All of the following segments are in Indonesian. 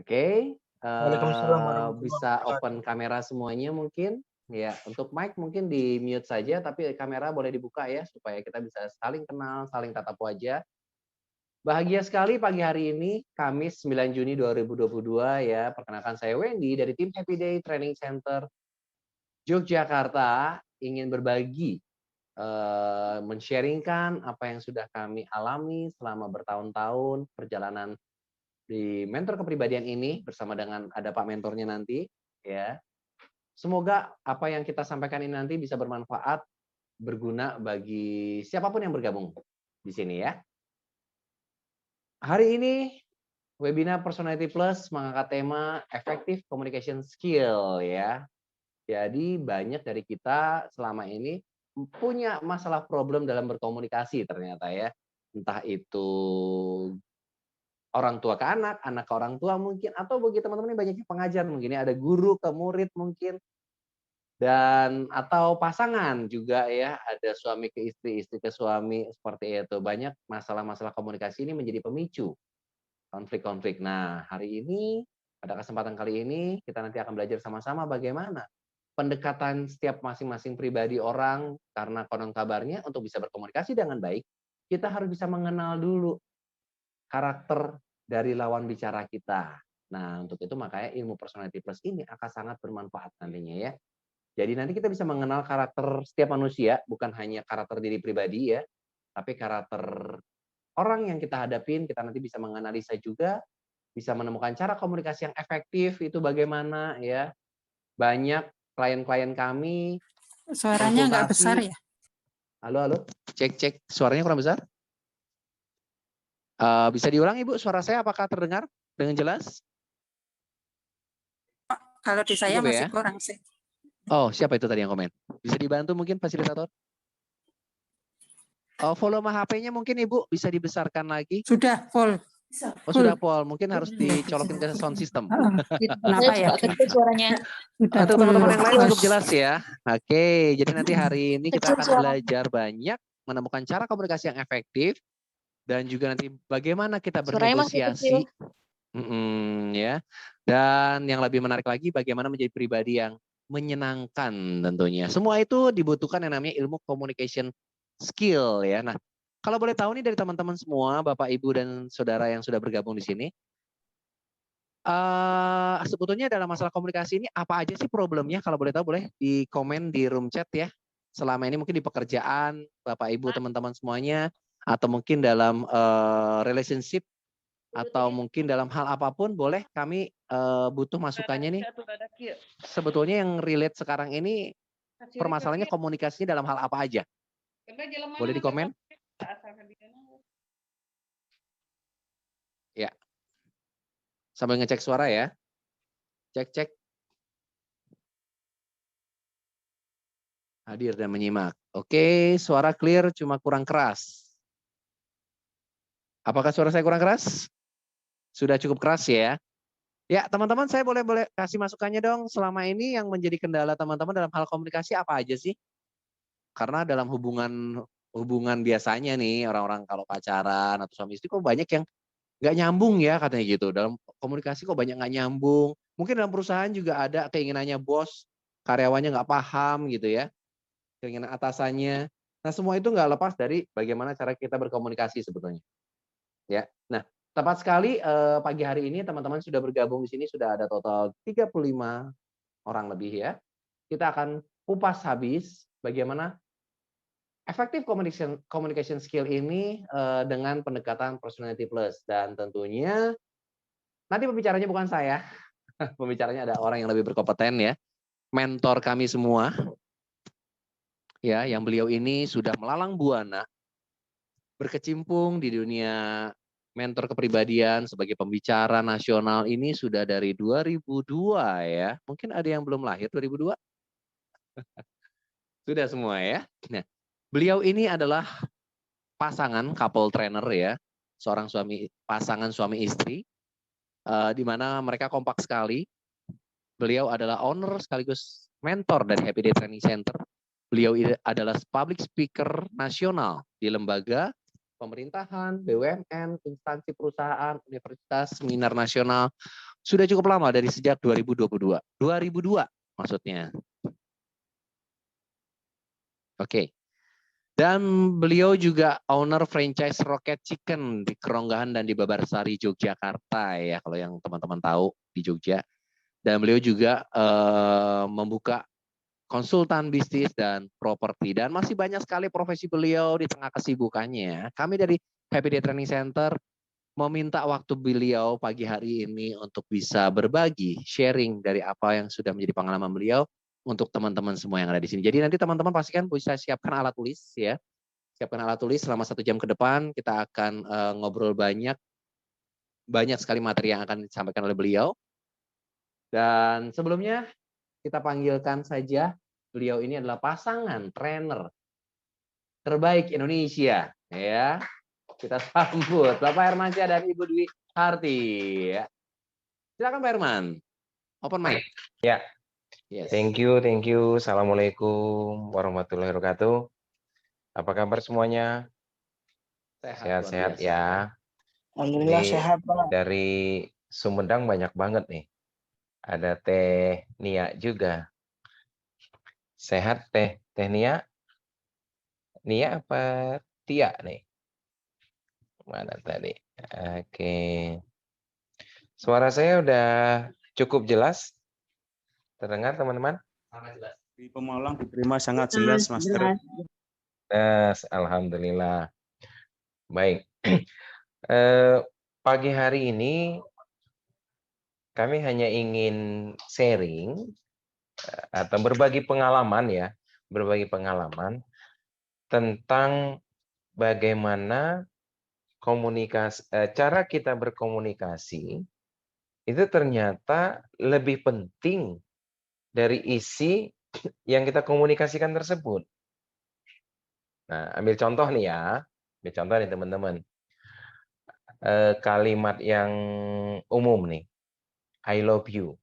Oke, Waalaikumsalam warahmatullahi bisa wabarakatuh. open kamera semuanya mungkin? Ya, untuk mic mungkin di-mute saja, tapi kamera boleh dibuka ya, supaya kita bisa saling kenal, saling tatap wajah. Bahagia sekali pagi hari ini, Kamis 9 Juni 2022 ya. Perkenalkan saya Wendy dari tim Happy Day Training Center Yogyakarta, ingin berbagi, men-sharing-kan apa yang sudah kami alami selama bertahun-tahun perjalanan di mentor kepribadian ini bersama dengan ada Pak mentornya nanti, ya. Semoga apa yang kita sampaikan ini nanti bisa bermanfaat, berguna bagi siapapun yang bergabung di sini ya. Hari ini webinar Personality Plus mengangkat tema Effective Communication Skill ya. Jadi banyak dari kita selama ini punya masalah problem dalam berkomunikasi ternyata ya. Entah itu orang tua ke anak ke orang tua mungkin, atau bagi teman-teman yang banyaknya pengajar mungkin ya, ada guru ke murid mungkin, dan atau pasangan juga ya, ada suami ke istri ke suami, seperti itu. Banyak masalah-masalah komunikasi ini menjadi pemicu konflik-konflik. Nah, hari ini, pada kesempatan kali ini, kita nanti akan belajar sama-sama bagaimana pendekatan setiap masing-masing pribadi orang, karena konon kabarnya untuk bisa berkomunikasi dengan baik, kita harus bisa mengenal dulu karakter dari lawan bicara kita. Nah, untuk itu makanya ilmu personality plus ini akan sangat bermanfaat nantinya ya. Jadi nanti kita bisa mengenal karakter setiap manusia, bukan hanya karakter diri pribadi ya, tapi karakter orang yang kita hadapin, kita nanti bisa menganalisa juga, bisa menemukan cara komunikasi yang efektif itu bagaimana ya. Banyak klien-klien kami Suaranya nggak besar konsultasi. ya? Halo, halo. Cek, cek. Suaranya kurang besar? Bisa diulang Ibu, suara saya apakah terdengar dengan jelas? Kalau di saya Cukup masih ya? kurang sih. Oh, siapa itu tadi yang komen? Bisa dibantu mungkin fasilitator? Volume HP-nya mungkin Ibu bisa dibesarkan lagi. Sudah full. Oh, sudah full. Mungkin harus dicolokin ke sound system. Kenapa ya? Kecil suaranya. Sudah Untuk full. teman-teman yang lain cukup jelas ya. Oke, jadi nanti hari ini kita Kecil akan suaranya. belajar banyak menemukan cara komunikasi yang efektif dan juga nanti bagaimana kita Suaranya masih kecil. bernegosiasi. Ya. Dan yang lebih menarik lagi bagaimana menjadi pribadi yang menyenangkan tentunya. Semua itu dibutuhkan yang namanya ilmu communication skill ya. Nah, kalau boleh tahu nih dari teman-teman semua, Bapak, Ibu, dan Saudara yang sudah bergabung di sini, sebetulnya dalam masalah komunikasi ini apa aja sih problemnya? Kalau boleh tahu boleh di komen di room chat ya. Selama ini mungkin di pekerjaan, Bapak, Ibu, teman-teman semuanya, atau mungkin dalam relationship, atau mungkin dalam hal apapun boleh, kami butuh masukannya nih. Sebetulnya yang relate sekarang ini permasalahannya komunikasinya dalam hal apa aja? Boleh di komen? Ya. Sambil ngecek suara ya. Cek, cek. Hadir dan menyimak. Oke, suara clear cuma kurang keras. Apakah suara saya kurang keras? Sudah cukup keras ya? Ya, teman-teman saya boleh kasih masukannya dong. Selama ini yang menjadi kendala teman-teman dalam hal komunikasi apa aja sih? Karena dalam hubungan biasanya nih, orang-orang kalau pacaran atau suami istri kok banyak yang nggak nyambung ya katanya gitu. Dalam komunikasi kok banyak nggak nyambung. Mungkin dalam perusahaan juga ada keinginannya bos, karyawannya nggak paham gitu ya. Keinginan atasannya. Nah, semua itu nggak lepas dari bagaimana cara kita berkomunikasi sebetulnya. Ya. Nah, tepat sekali pagi hari ini teman-teman sudah bergabung di sini, sudah ada total 35 orang lebih ya. Kita akan kupas habis bagaimana effective communication skill ini dengan pendekatan personality plus, dan tentunya nanti pembicaranya bukan saya. Pembicaranya ada orang yang lebih berkompeten ya. Mentor kami semua ya, yang beliau ini sudah melalang buana berkecimpung di dunia mentor kepribadian sebagai pembicara nasional ini sudah dari 2002 ya. Mungkin ada yang belum lahir 2002. Sudah semua ya. Nah, beliau ini adalah pasangan couple trainer ya, seorang pasangan suami istri, di mana mereka kompak sekali. Beliau adalah owner sekaligus mentor dari Happy Day Training Center. Beliau adalah public speaker nasional di lembaga pemerintahan, BUMN, instansi perusahaan, universitas, seminar nasional, Sudah cukup lama dari sejak 2022. 2002 maksudnya. Oke. Dan beliau juga owner franchise Rocket Chicken di Keronggahan dan di Babarsari, Yogyakarta ya, kalau yang teman-teman tahu di Jogja. Dan beliau juga membuka konsultan bisnis dan properti. Dan masih banyak sekali profesi beliau di tengah kesibukannya. Kami dari Happy Day Training Center meminta waktu beliau pagi hari ini untuk bisa berbagi, sharing dari apa yang sudah menjadi pengalaman beliau untuk teman-teman semua yang ada di sini. Jadi nanti teman-teman pastikan bisa siapkan alat tulis ya. Siapkan alat tulis selama 1 jam ke depan. Kita akan ngobrol banyak sekali materi yang akan disampaikan oleh beliau. Dan sebelumnya kita panggilkan saja, beliau ini adalah pasangan trainer terbaik Indonesia ya. Kita sambut Bapak Hermansyah dan Ibu Dwi Harti. Silakan Pak Herman. Open mic. Ya. Yes. Thank you. Assalamualaikum warahmatullahi wabarakatuh. Apa kabar semuanya? Sehat-sehat ya. Alhamdulillah Ini sehat, Pak. dari Sumedang banyak banget nih. Ada Teh Nia juga. Sehat Teh Nia? Nia apa Tia nih? Mana tadi? Oke. Suara saya udah cukup jelas? Terdengar teman-teman? Sangat jelas. Di Pemalang diterima sangat jelas, Master. Alhamdulillah. Baik. Pagi hari ini kami hanya ingin sharing atau berbagi pengalaman ya, tentang bagaimana cara kita berkomunikasi itu ternyata lebih penting dari isi yang kita komunikasikan tersebut. Nah, ambil contoh nih teman-teman. Kalimat yang umum nih, I love you.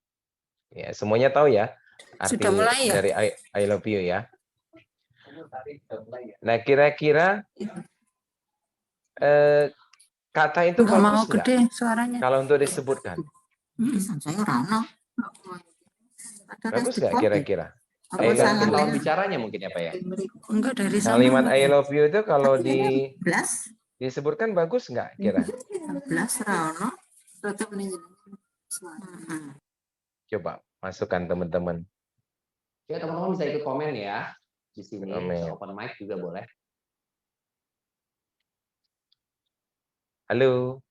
Ya, semuanya tahu ya arti Sudah mulai ya? dari I love you ya. Nah, kira-kira kata itu Nggak mau bagus nggak gede suaranya. kalau untuk disebutkan? Saya Rano. Bagus nggak kira-kira? Apa salah? Lawan bicaranya mungkin ya Pak ya? Enggak dari sana. Kalimat I love you itu kalau 11 disebutkan bagus nggak kira? 11 Rano. Tetap nih. Coba masukkan teman-teman. Ya teman-teman bisa ikut komen ya di sini. Komen. Open mic juga boleh. Halo,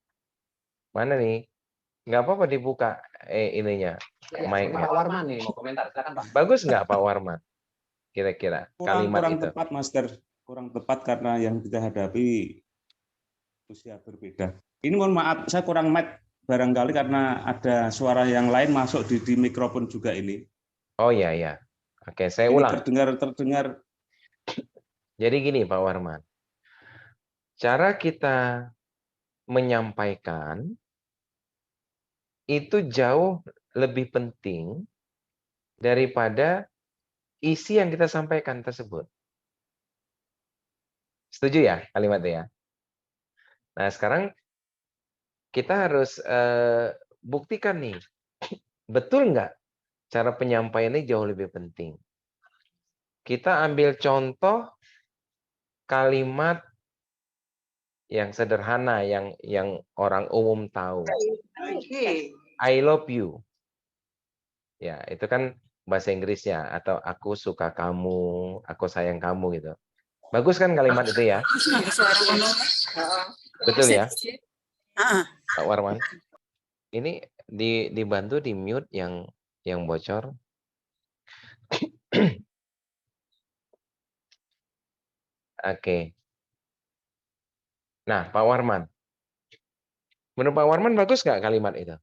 mana nih? Nggak apa-apa dibuka ininya, Ya, mic-nya. Pak Warman nih mau komentar, silakan Pak. Bagus nggak Pak Warman? Kira-kira kalimat Kurang itu. tepat, Master. Kurang tepat karena yang kita hadapi usia berbeda. Ini mohon maaf, saya kurang mic barangkali karena ada suara yang lain masuk di mikrofon juga ini. Oh ya. Oke, saya Ini ulang. terdengar. Jadi gini Pak Warman. Cara kita menyampaikan itu jauh lebih penting daripada isi yang kita sampaikan tersebut. Setuju ya kalimatnya ya? Nah, sekarang kita harus buktikan nih, betul nggak cara penyampaiannya jauh lebih penting. Kita ambil contoh kalimat yang sederhana, yang orang umum tahu. I love you. Ya, itu kan bahasa Inggrisnya, atau aku suka kamu, aku sayang kamu gitu. Bagus kan kalimat itu ya? Betul ya? Pak Warman. Ini dibantu di mute yang bocor. Oke. Nah, Pak Warman. Menurut Pak Warman bagus nggak kalimat itu?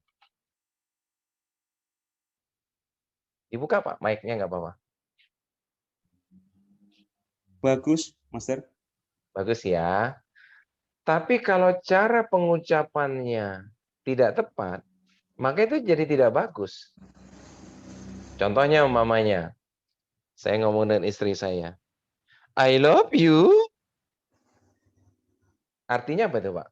Dibuka Pak, mic-nya nggak apa-apa. Bagus, Master. Bagus ya. Tapi kalau cara pengucapannya tidak tepat, maka itu jadi tidak bagus. Contohnya mamanya, saya ngomong dengan istri saya, I love you. Artinya apa itu Pak?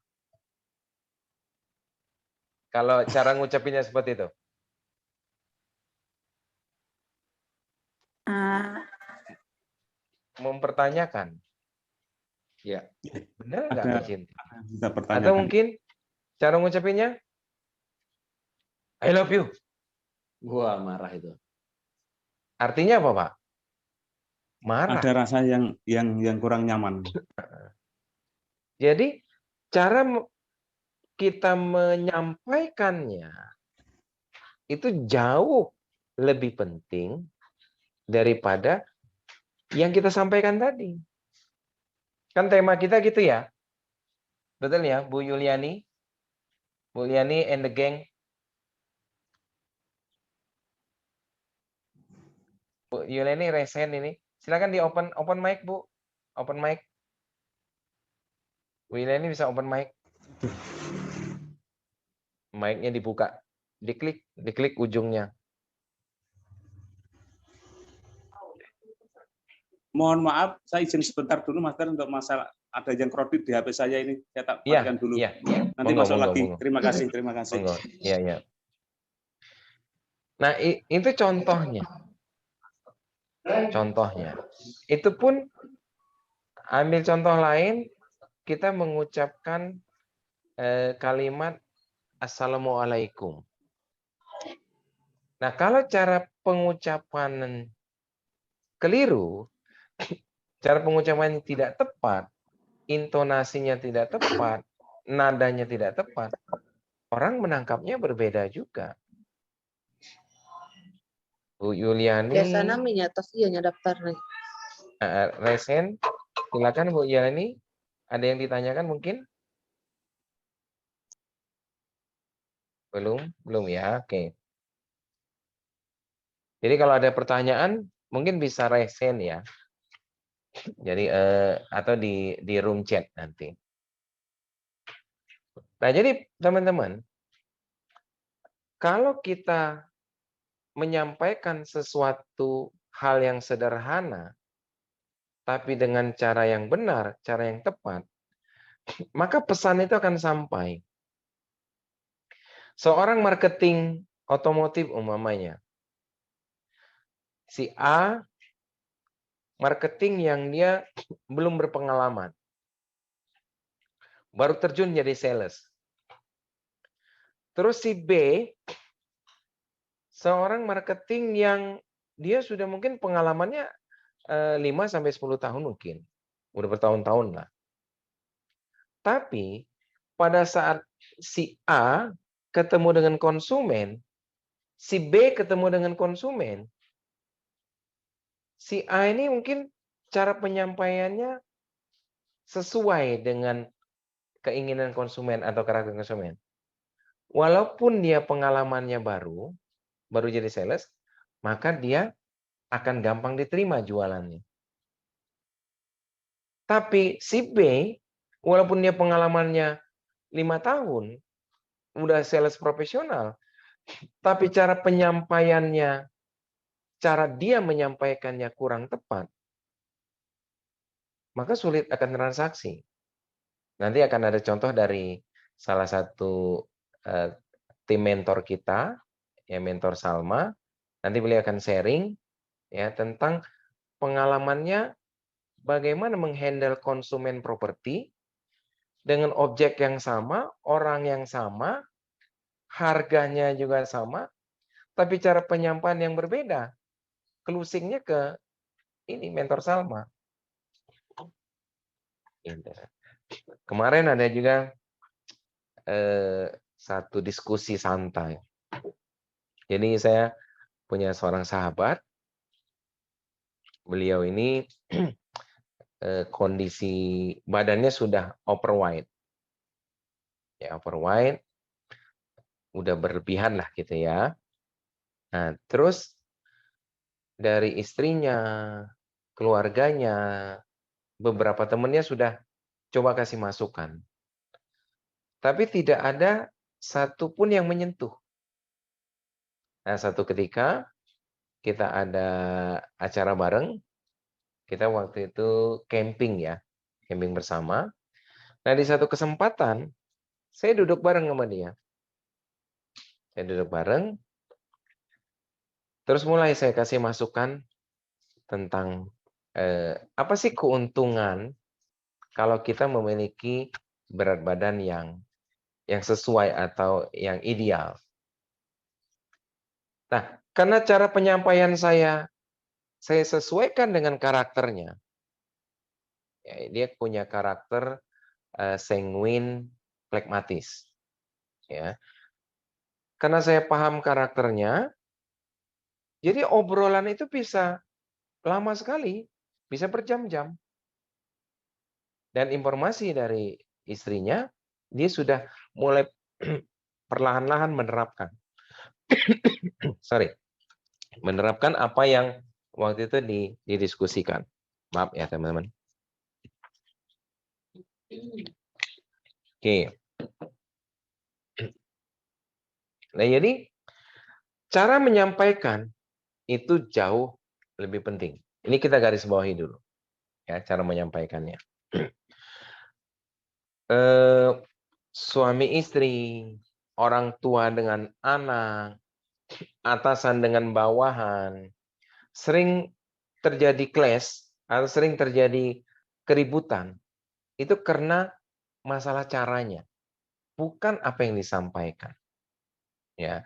Kalau cara ngucapinnya seperti itu. Mempertanyakan. Ya, benar nggak Ada izin? kita Atau pertanyakan. mungkin cara ngucapinnya, I love you. Gua marah itu. Artinya apa, Pak? Marah. Ada rasa yang kurang nyaman. Jadi cara kita menyampaikannya itu jauh lebih penting daripada yang kita sampaikan tadi. Kan tema kita gitu ya. Betul ya, Bu Yuliani? Bu Yuliani and the gang. Bu Yuliani resen ini. Silakan di open mic, Bu. Open mic. Bu Yuliani bisa open mic. Mic-nya dibuka. Diklik ujungnya. Mohon maaf, saya izin sebentar dulu, Master, untuk masalah ada yang kredit di HP saya ini. Saya tak matikan dulu. Iya. Nanti Monggo, masuk monggo, lagi. monggo. Terima kasih, terima kasih. Monggo. Iya. Nah, itu contohnya. Contohnya. Itu pun ambil contoh lain, kita mengucapkan kalimat Assalamualaikum. Nah, kalau cara pengucapan keliru, cara pengucapan tidak tepat, intonasinya tidak tepat, nadanya tidak tepat, orang menangkapnya berbeda juga. Bu Yuliani. Biasanya minyatos iya daftar nih. Resen, silakan Bu Yuliani. Ada yang ditanyakan mungkin? Belum ya. Oke. Jadi kalau ada pertanyaan mungkin bisa resen ya. Jadi atau di room chat nanti. Nah, jadi teman-teman, kalau kita menyampaikan sesuatu hal yang sederhana tapi dengan cara yang benar, cara yang tepat, maka pesan itu akan sampai. Seorang marketing otomotif umpamanya, si A marketing yang dia belum berpengalaman, baru terjun jadi sales. Terus si B, seorang marketing yang dia sudah mungkin pengalamannya 5-10 tahun mungkin. Udah bertahun-tahun lah. Tapi pada saat si A ketemu dengan konsumen, si B ketemu dengan konsumen, si A ini mungkin cara penyampaiannya sesuai dengan keinginan konsumen atau karakter konsumen. Walaupun dia pengalamannya baru jadi sales, maka dia akan gampang diterima jualannya. Tapi si B, walaupun dia pengalamannya 5 tahun, udah sales profesional, tapi cara penyampaiannya, cara dia menyampaikannya kurang tepat, maka sulit akan transaksi. Nanti akan ada contoh dari salah satu tim mentor kita, ya mentor Salma. Nanti beliau akan sharing ya tentang pengalamannya bagaimana menghandle konsumen properti dengan objek yang sama, orang yang sama, harganya juga sama, tapi cara penyampaian yang berbeda. Closing-nya ke ini mentor Salma. Kemarin ada juga satu diskusi santai. Jadi saya punya seorang sahabat, beliau ini kondisi badannya sudah overweight. Ya, overweight, udah berlebihan lah gitu ya. Nah, terus dari istrinya, keluarganya, beberapa temennya sudah coba kasih masukan. Tapi tidak ada satupun yang menyentuh. Nah, satu ketika kita ada acara bareng, kita waktu itu camping ya, camping bersama. Nah, di satu kesempatan, saya duduk bareng sama dia. Saya duduk bareng. Terus mulai saya kasih masukan tentang apa sih keuntungan kalau kita memiliki berat badan yang sesuai atau yang ideal. Nah, karena cara penyampaian saya sesuaikan dengan karakternya. Ya, dia punya karakter sanguin plekmatis. Ya. Karena saya paham karakternya, jadi obrolan itu bisa lama sekali, bisa berjam-jam. Dan informasi dari istrinya, dia sudah mulai perlahan-lahan menerapkan. Menerapkan apa yang waktu itu didiskusikan. Maaf ya teman-teman. Oke. Nah, jadi cara menyampaikan itu jauh lebih penting. Ini kita garis bawahi dulu. Ya, cara menyampaikannya. Suami istri, orang tua dengan anak, atasan dengan bawahan, sering terjadi clash atau sering terjadi keributan. Itu karena masalah caranya, bukan apa yang disampaikan. Ya.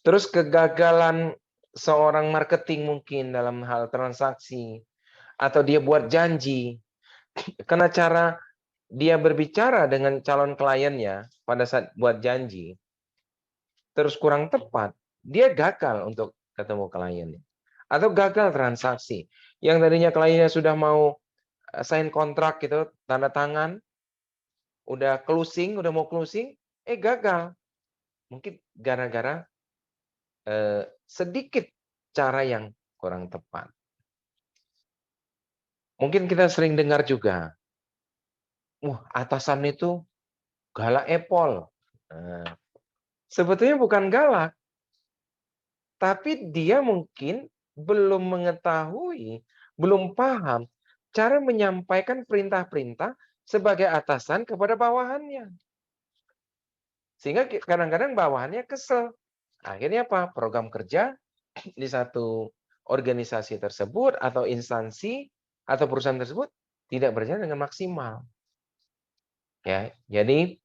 Terus kegagalan seorang marketing mungkin dalam hal transaksi atau dia buat janji karena cara dia berbicara dengan calon kliennya pada saat buat janji terus kurang tepat, dia gagal untuk ketemu kliennya atau gagal transaksi. Yang tadinya kliennya sudah mau sign kontrak gitu, tanda tangan, udah closing, udah mau closing, gagal. Mungkin gara-gara sedikit cara yang kurang tepat. Mungkin kita sering dengar juga, atasan itu galak epol. Nah, sebetulnya bukan galak, tapi dia mungkin belum mengetahui, belum paham cara menyampaikan perintah-perintah sebagai atasan kepada bawahannya. Sehingga kadang-kadang bawahannya kesel. Akhirnya apa? Program kerja di satu organisasi tersebut atau instansi atau perusahaan tersebut tidak berjalan dengan maksimal. Ya, jadi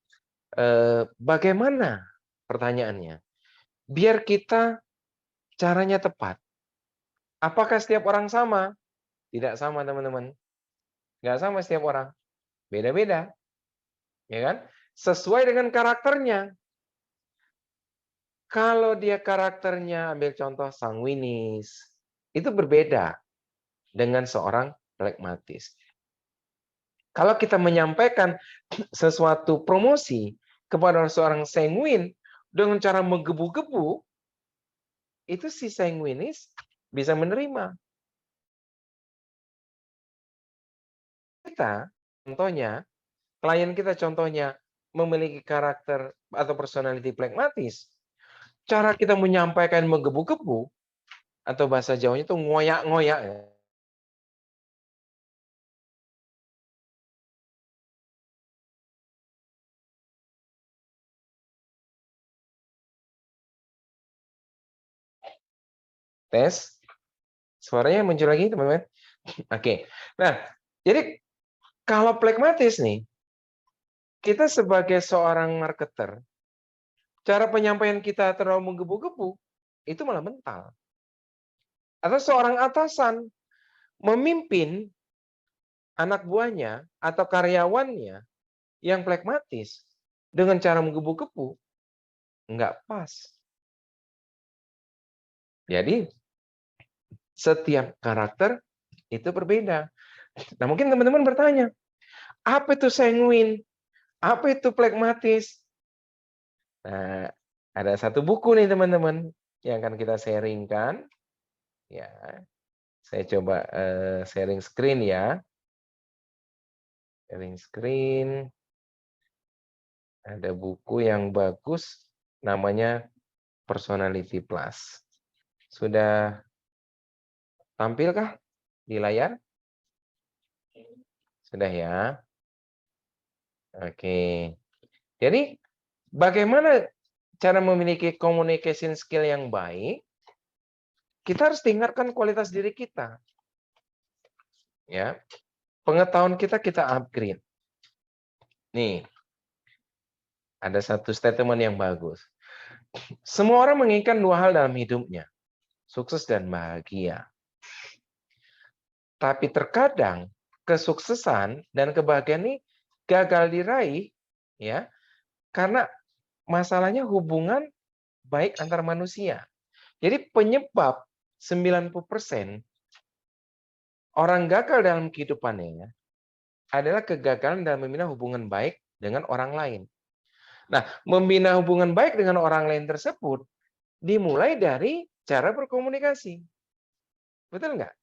bagaimana pertanyaannya? Biar kita caranya tepat. Apakah setiap orang sama? Tidak sama, teman-teman. Nggak sama setiap orang. Beda-beda. Ya kan? Sesuai dengan karakternya. Kalau dia karakternya, ambil contoh sanguinis, itu berbeda dengan seorang plekmatis. Kalau kita menyampaikan sesuatu promosi kepada seorang sanguin dengan cara menggebu-gebu, itu si sanguinis bisa menerima. Kita, contohnya, klien kita contohnya memiliki karakter atau personality plekmatis, cara kita menyampaikan menggebu-gebu, atau bahasa Jawanya itu ngoyak-ngoyak. Ya. Tes. Suaranya muncul lagi, teman-teman. Oke. Nah, jadi kalau plekmatis nih, kita sebagai seorang marketer, cara penyampaian kita terlalu menggebu-gebu, itu malah mental. Atau seorang atasan memimpin anak buahnya atau karyawannya yang plekmatis dengan cara menggebu-gebu, nggak pas. Jadi, setiap karakter itu berbeda. Nah, mungkin teman-teman bertanya, apa itu sanguin? Apa itu plekmatis? Nah, ada satu buku nih teman-teman yang akan kita sharingkan. Ya, saya coba sharing screen ya. Sharing screen. Ada buku yang bagus, namanya Personality Plus. Sudah tampilkah di layar? Sudah ya. Oke. Jadi bagaimana cara memiliki communication skill yang baik, kita harus tingkatkan kualitas diri kita. Ya. Pengetahuan kita upgrade. Nih, ada satu statement yang bagus. Semua orang menginginkan dua hal dalam hidupnya, sukses dan bahagia. Tapi terkadang kesuksesan dan kebahagiaan ini gagal diraih, ya, karena masalahnya hubungan baik antar manusia. Jadi penyebab 90% orang gagal dalam kehidupannya adalah kegagalan dalam membina hubungan baik dengan orang lain. Nah, membina hubungan baik dengan orang lain tersebut dimulai dari cara berkomunikasi. Betul nggak?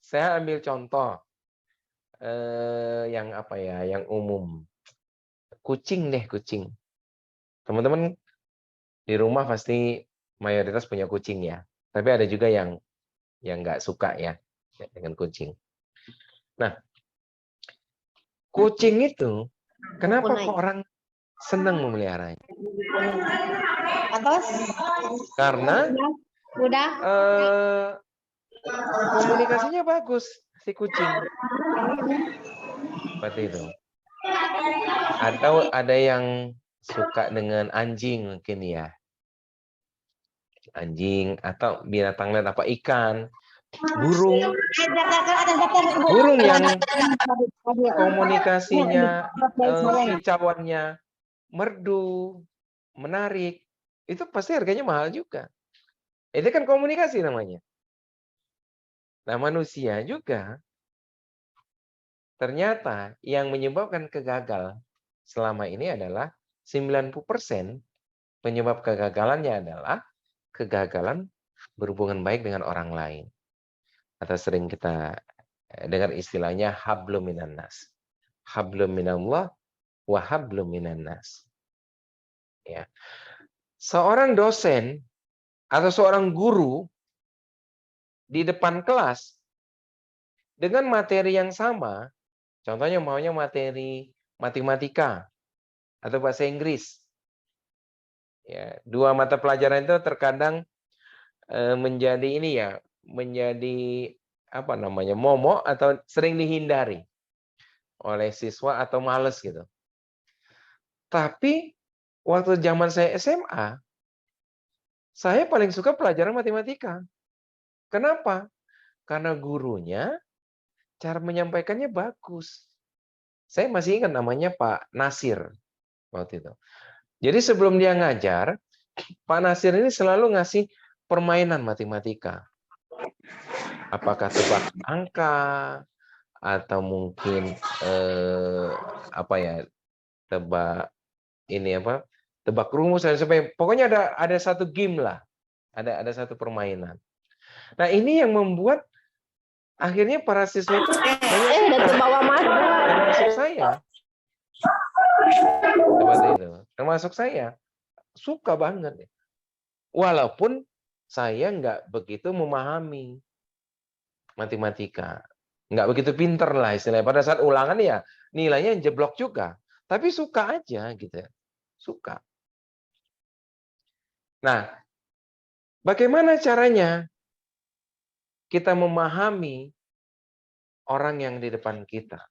Saya ambil contoh yang apa ya, yang umum. Kucing deh, kucing. Teman-teman di rumah pasti mayoritas punya kucing ya. Tapi ada juga yang nggak suka ya dengan kucing. Nah, kucing itu kenapa kok orang senang memeliharanya? Atas. Karena Udah. Komunikasinya bagus si kucing. Seperti itu. Atau ada yang suka dengan anjing mungkin ya. Anjing atau binatang lain apa, ikan, burung. Burung yang komunikasinya, kicauannya merdu, menarik. Itu pasti harganya mahal juga. Itu kan komunikasi namanya. Nah, manusia juga ternyata yang menyebabkan kegagalan selama ini adalah 90% penyebab kegagalannya adalah kegagalan berhubungan baik dengan orang lain. Atau sering kita dengar istilahnya hablum minan nas. Hablum minallah wa hablum minan nas. Ya. Seorang dosen atau seorang guru di depan kelas dengan materi yang sama, contohnya maunya materi matematika atau bahasa Inggris. Ya, dua mata pelajaran itu terkadang menjadi ini ya, menjadi apa namanya, momok atau sering dihindari oleh siswa atau males gitu. Tapi waktu zaman saya SMA, saya paling suka pelajaran matematika. Kenapa? Karena gurunya cara menyampaikannya bagus. Saya masih ingat namanya Pak Nasir waktu itu. Jadi sebelum dia ngajar, Pak Nasir ini selalu ngasih permainan matematika. Apakah tebak angka atau mungkin apa ya, tebak ini apa? Tebak rumus dan sebagainya. Pokoknya ada satu game lah. Ada satu permainan. Nah, ini yang membuat akhirnya para siswa itu banyak terbawa termasuk saya. Seperti itu. Termasuk saya. Suka banget. Walaupun saya nggak begitu memahami matematika. Nggak begitu pinter lah istilahnya. Pada saat ulangan ya nilainya jeblok juga. Tapi suka aja gitu. Suka. Nah, bagaimana caranya kita memahami orang yang di depan kita?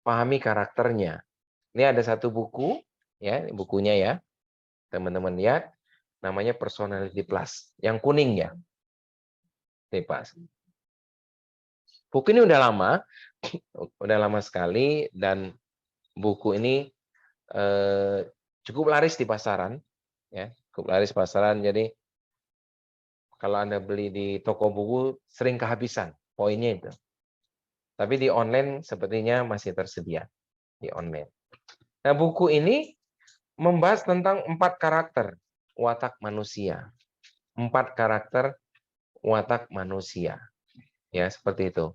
Pahami karakternya. Ini ada satu buku, ya, bukunya ya. Teman-teman lihat, namanya Personality Plus. Yang kuning ya. Ini pas. Buku ini udah lama sekali, dan buku ini cukup laris di pasaran, ya, cukup laris di pasaran. Jadi kalau Anda beli di toko buku sering kehabisan poinnya itu. Tapi di online sepertinya masih tersedia di online. Nah, buku ini membahas tentang 4 karakter watak manusia. 4 karakter watak manusia. Ya, seperti itu.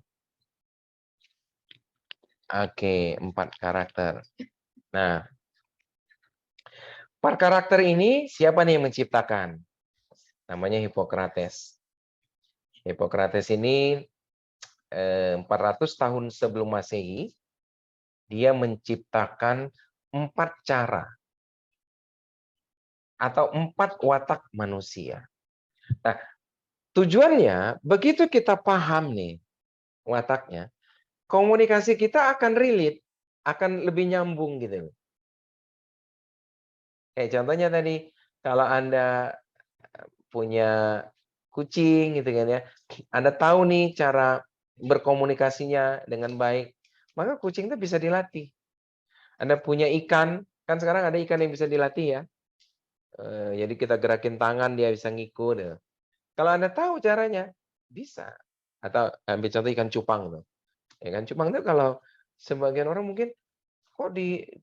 Oke, 4 karakter. Nah, 4 karakter ini siapa nih yang menciptakan? Namanya Hippocrates. Hippocrates ini 400 tahun sebelum Masehi, dia menciptakan 4 cara atau 4 watak manusia. Nah, tujuannya begitu kita paham nih wataknya, komunikasi kita akan relate, akan lebih nyambung gitu. Kayak contohnya tadi, kalau Anda punya kucing gitu kan ya, Anda tahu nih cara berkomunikasinya dengan baik, maka kucing itu bisa dilatih. Anda punya ikan, kan sekarang ada ikan yang bisa dilatih ya. Jadi kita gerakin tangan dia bisa ngikut. Ya. Kalau Anda tahu caranya, bisa. Atau ambil contoh ikan cupang tuh. Ikan cupang itu kalau sebagian orang mungkin kok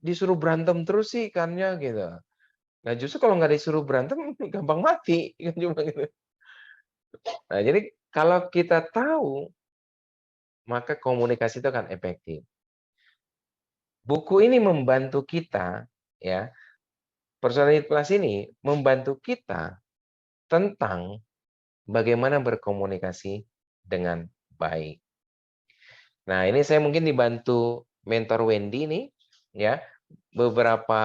disuruh berantem terus sih ikannya gitu. Nah justru kalau nggak disuruh berantem gampang mati ikan cupang gitu. Nah jadi kalau kita tahu maka komunikasi itu akan efektif. Buku ini membantu kita ya. Personality Plus ini membantu kita tentang bagaimana berkomunikasi dengan baik. Nah, ini saya mungkin dibantu mentor Wendy nih, ya, beberapa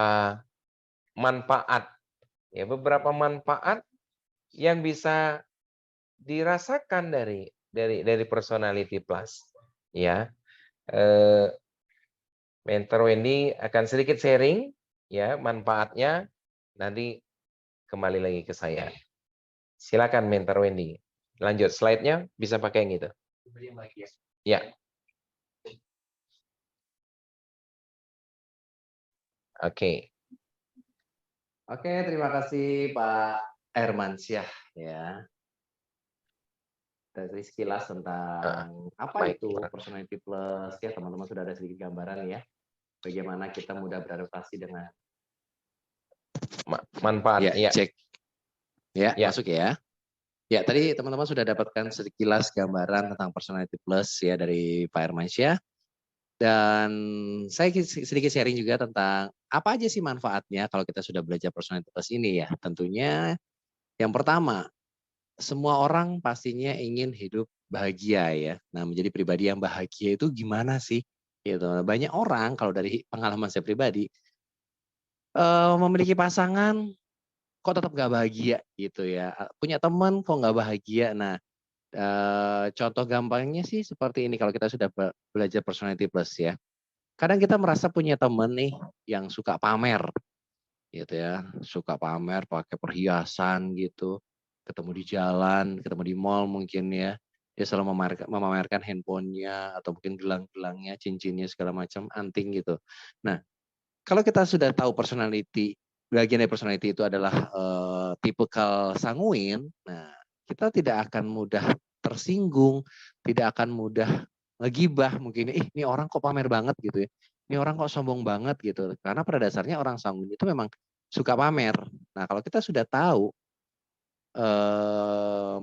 manfaat, ya, beberapa manfaat yang bisa dirasakan dari Personality Plus, ya. Mentor Wendy akan sedikit sharing, ya, manfaatnya. Nanti kembali lagi ke saya. Silakan Mentor Wendy. Lanjut slide-nya bisa pakai yang itu. Ya. Oke. Oke, terima kasih Pak Hermansyah ya. Dari sekilas tentang apa baik. itu Personality Plus ya, teman-teman sudah ada sedikit gambaran ya. Bagaimana kita mudah beradaptasi dengan manfaat. ya, cek. Ya, Ya. masuk ya. Ya, tadi teman-teman sudah dapatkan sekilas gambaran tentang Personality Plus ya dari Pak Hermansyah. Dan saya sedikit sharing juga tentang apa aja sih manfaatnya kalau kita sudah belajar Personality Plus ini ya. Tentunya yang pertama, semua orang pastinya ingin hidup bahagia ya. Nah, menjadi pribadi yang bahagia itu gimana sih? Gitu. Banyak orang kalau dari pengalaman saya pribadi memiliki pasangan kok tetap nggak bahagia gitu ya. Punya teman kok nggak bahagia. Nah, contoh gampangnya sih seperti ini kalau kita sudah belajar Personality Plus ya. Kadang kita merasa punya teman nih yang suka pamer gitu ya. Suka pamer pakai perhiasan gitu. Ketemu di jalan, ketemu di mall mungkin ya. Dia selalu memamerkan handphonenya atau mungkin gelang-gelangnya, cincinnya segala macam, anting gitu. Nah, kalau kita sudah tahu personality, bagian dari personality itu adalah tipikal sanguin, nah kita tidak akan mudah tersinggung, tidak akan mudah ngegibah mungkin, ini orang kok pamer banget gitu ya, ini orang kok sombong banget gitu, karena pada dasarnya orang sanguin itu memang suka pamer. Nah kalau kita sudah tahu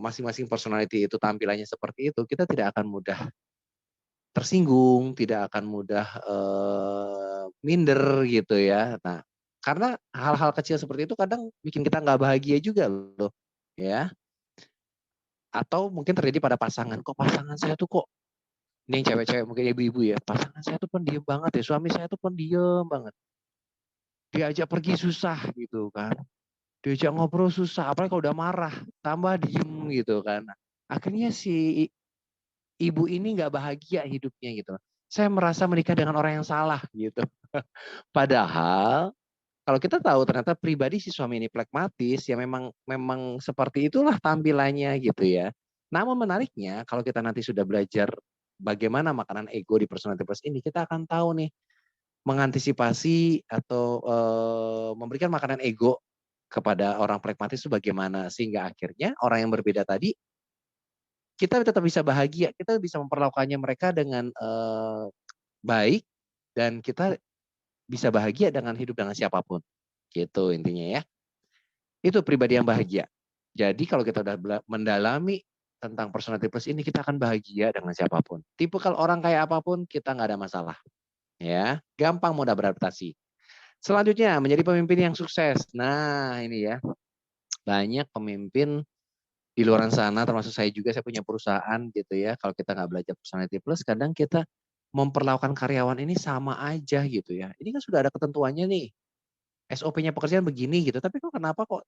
masing-masing personality itu tampilannya seperti itu, kita tidak akan mudah tersinggung, tidak akan mudah minder gitu ya. Nah, karena hal-hal kecil seperti itu kadang bikin kita nggak bahagia juga loh, ya. Atau mungkin terjadi pada pasangan, kok pasangan saya tuh kok, ini yang cewek-cewek mungkin ibu-ibu ya, pasangan saya tuh pendiam banget ya, suami saya tuh pendiam banget. Diajak pergi susah gitu kan, diajak ngobrol susah, apalagi kalau udah marah, tambah diem gitu kan. Akhirnya si ibu ini nggak bahagia hidupnya gitu. Saya merasa menikah dengan orang yang salah gitu. Padahal kalau kita tahu ternyata pribadi si suami ini pragmatis, ya memang seperti itulah tampilannya gitu ya. Namun menariknya kalau kita nanti sudah belajar bagaimana makanan ego di Personality Plus ini, kita akan tahu nih mengantisipasi atau memberikan makanan ego kepada orang pragmatis itu bagaimana, sehingga akhirnya orang yang berbeda tadi kita tetap bisa bahagia, kita bisa memperlakukannya mereka dengan baik, dan kita bisa bahagia dengan hidup dengan siapapun. Gitu intinya ya. Itu pribadi yang bahagia. Jadi kalau kita udah mendalami tentang Personality Plus ini, kita akan bahagia dengan siapapun. Tipikal orang kayak apapun, kita nggak ada masalah. Ya, gampang mudah beradaptasi. Selanjutnya, menjadi pemimpin yang sukses. Nah, ini ya. Banyak pemimpin di luar sana, termasuk saya juga, saya punya perusahaan gitu ya. Kalau kita nggak belajar Personality Plus, kadang kita memperlakukan karyawan ini sama aja gitu ya. Ini kan sudah ada ketentuannya nih. SOP-nya pekerjaan begini gitu, tapi kok kenapa kok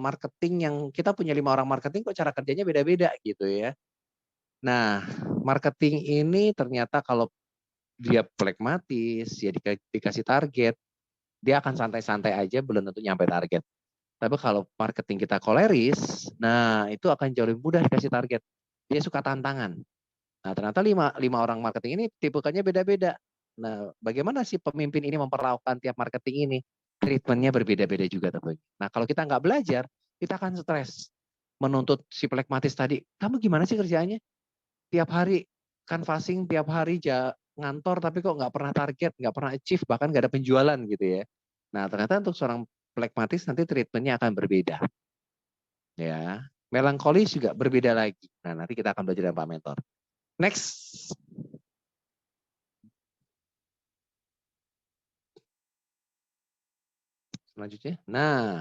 marketing yang kita punya 5 orang marketing kok cara kerjanya beda-beda gitu ya. Nah, marketing ini ternyata kalau dia pragmatis, ya dikasih target, dia akan santai-santai aja belum tentu nyampe target. Tapi kalau marketing kita koleris, nah itu akan jauh lebih mudah dikasih target. Dia suka tantangan. Nah, ternyata lima orang marketing ini tipenya beda-beda. Nah, bagaimana sih pemimpin ini memperlakukan tiap marketing ini? Treatmentnya berbeda-beda juga tentunya. Nah, kalau kita nggak belajar, kita akan stres. Menuntut si pragmatis tadi, kamu gimana sih kerjaannya? Tiap hari canvassing, tiap hari ngantor, tapi kok nggak pernah target, nggak pernah achieve, bahkan nggak ada penjualan gitu ya. Nah, ternyata untuk seorang pragmatis nanti treatmentnya akan berbeda. Ya, melankolis juga berbeda lagi. Nah, nanti kita akan belajar dengan Pak Mentor. Next. Selanjutnya. Nah,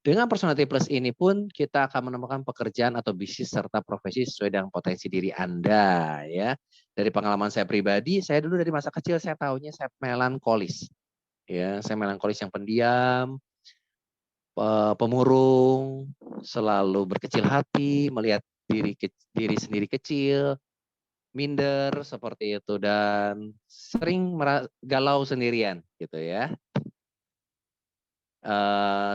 dengan personality plus ini pun kita akan menemukan pekerjaan atau bisnis serta profesi sesuai dengan potensi diri Anda ya. Dari pengalaman saya pribadi, saya dulu dari masa kecil saya tahunya saya melankolis. Ya, saya melankolis yang pendiam, pemurung, selalu berkecil hati, melihat diri sendiri kecil, minder seperti itu dan sering galau sendirian gitu ya.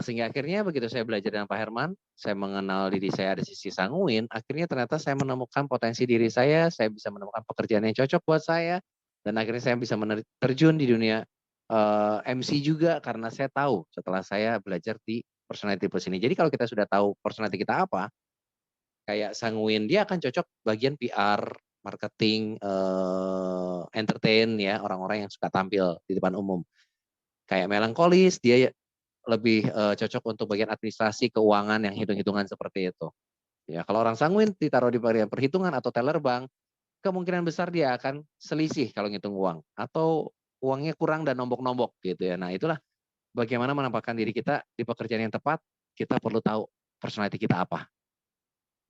Sehingga akhirnya begitu saya belajar dengan Pak Herman, saya mengenal diri saya ada sisi sanguin, akhirnya ternyata saya menemukan potensi diri saya bisa menemukan pekerjaan yang cocok buat saya, dan akhirnya saya bisa terjun di dunia MC juga karena saya tahu setelah saya belajar di personality plus ini. Jadi kalau kita sudah tahu personality kita apa, kayak sanguin dia akan cocok bagian PR, marketing, entertain ya, orang-orang yang suka tampil di depan umum. Kayak melankolis dia lebih cocok untuk bagian administrasi keuangan yang hitung-hitungan seperti itu. Ya, kalau orang sanguin ditaruh di bagian perhitungan atau teller bank, kemungkinan besar dia akan selisih kalau ngitung uang atau uangnya kurang dan nombok-nombok gitu ya. Nah, itulah bagaimana menampakkan diri kita di pekerjaan yang tepat, kita perlu tahu personality kita apa.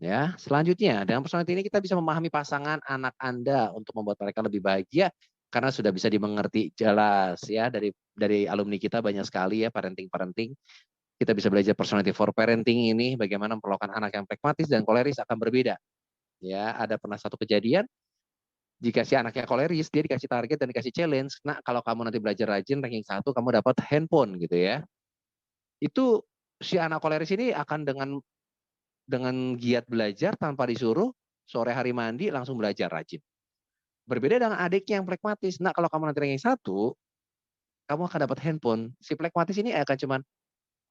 Ya, selanjutnya dengan personality ini kita bisa memahami pasangan anak Anda untuk membuat mereka lebih bahagia karena sudah bisa dimengerti jelas ya dari alumni kita banyak sekali ya parenting. Kita bisa belajar personality for parenting ini bagaimana memperlakukan anak yang pragmatis dan koleris akan berbeda. Ya, ada pernah satu kejadian jika si anaknya koleris dia dikasih target dan dikasih challenge. Nah, kalau kamu nanti belajar rajin ranking 1 kamu dapat handphone gitu ya. Itu si anak koleris ini akan dengan giat belajar tanpa disuruh, sore hari mandi langsung belajar rajin. Berbeda dengan adiknya yang pragmatis. Nah, kalau kamu nanti ranking 1, kamu akan dapat handphone. Si pragmatis ini akan cuman,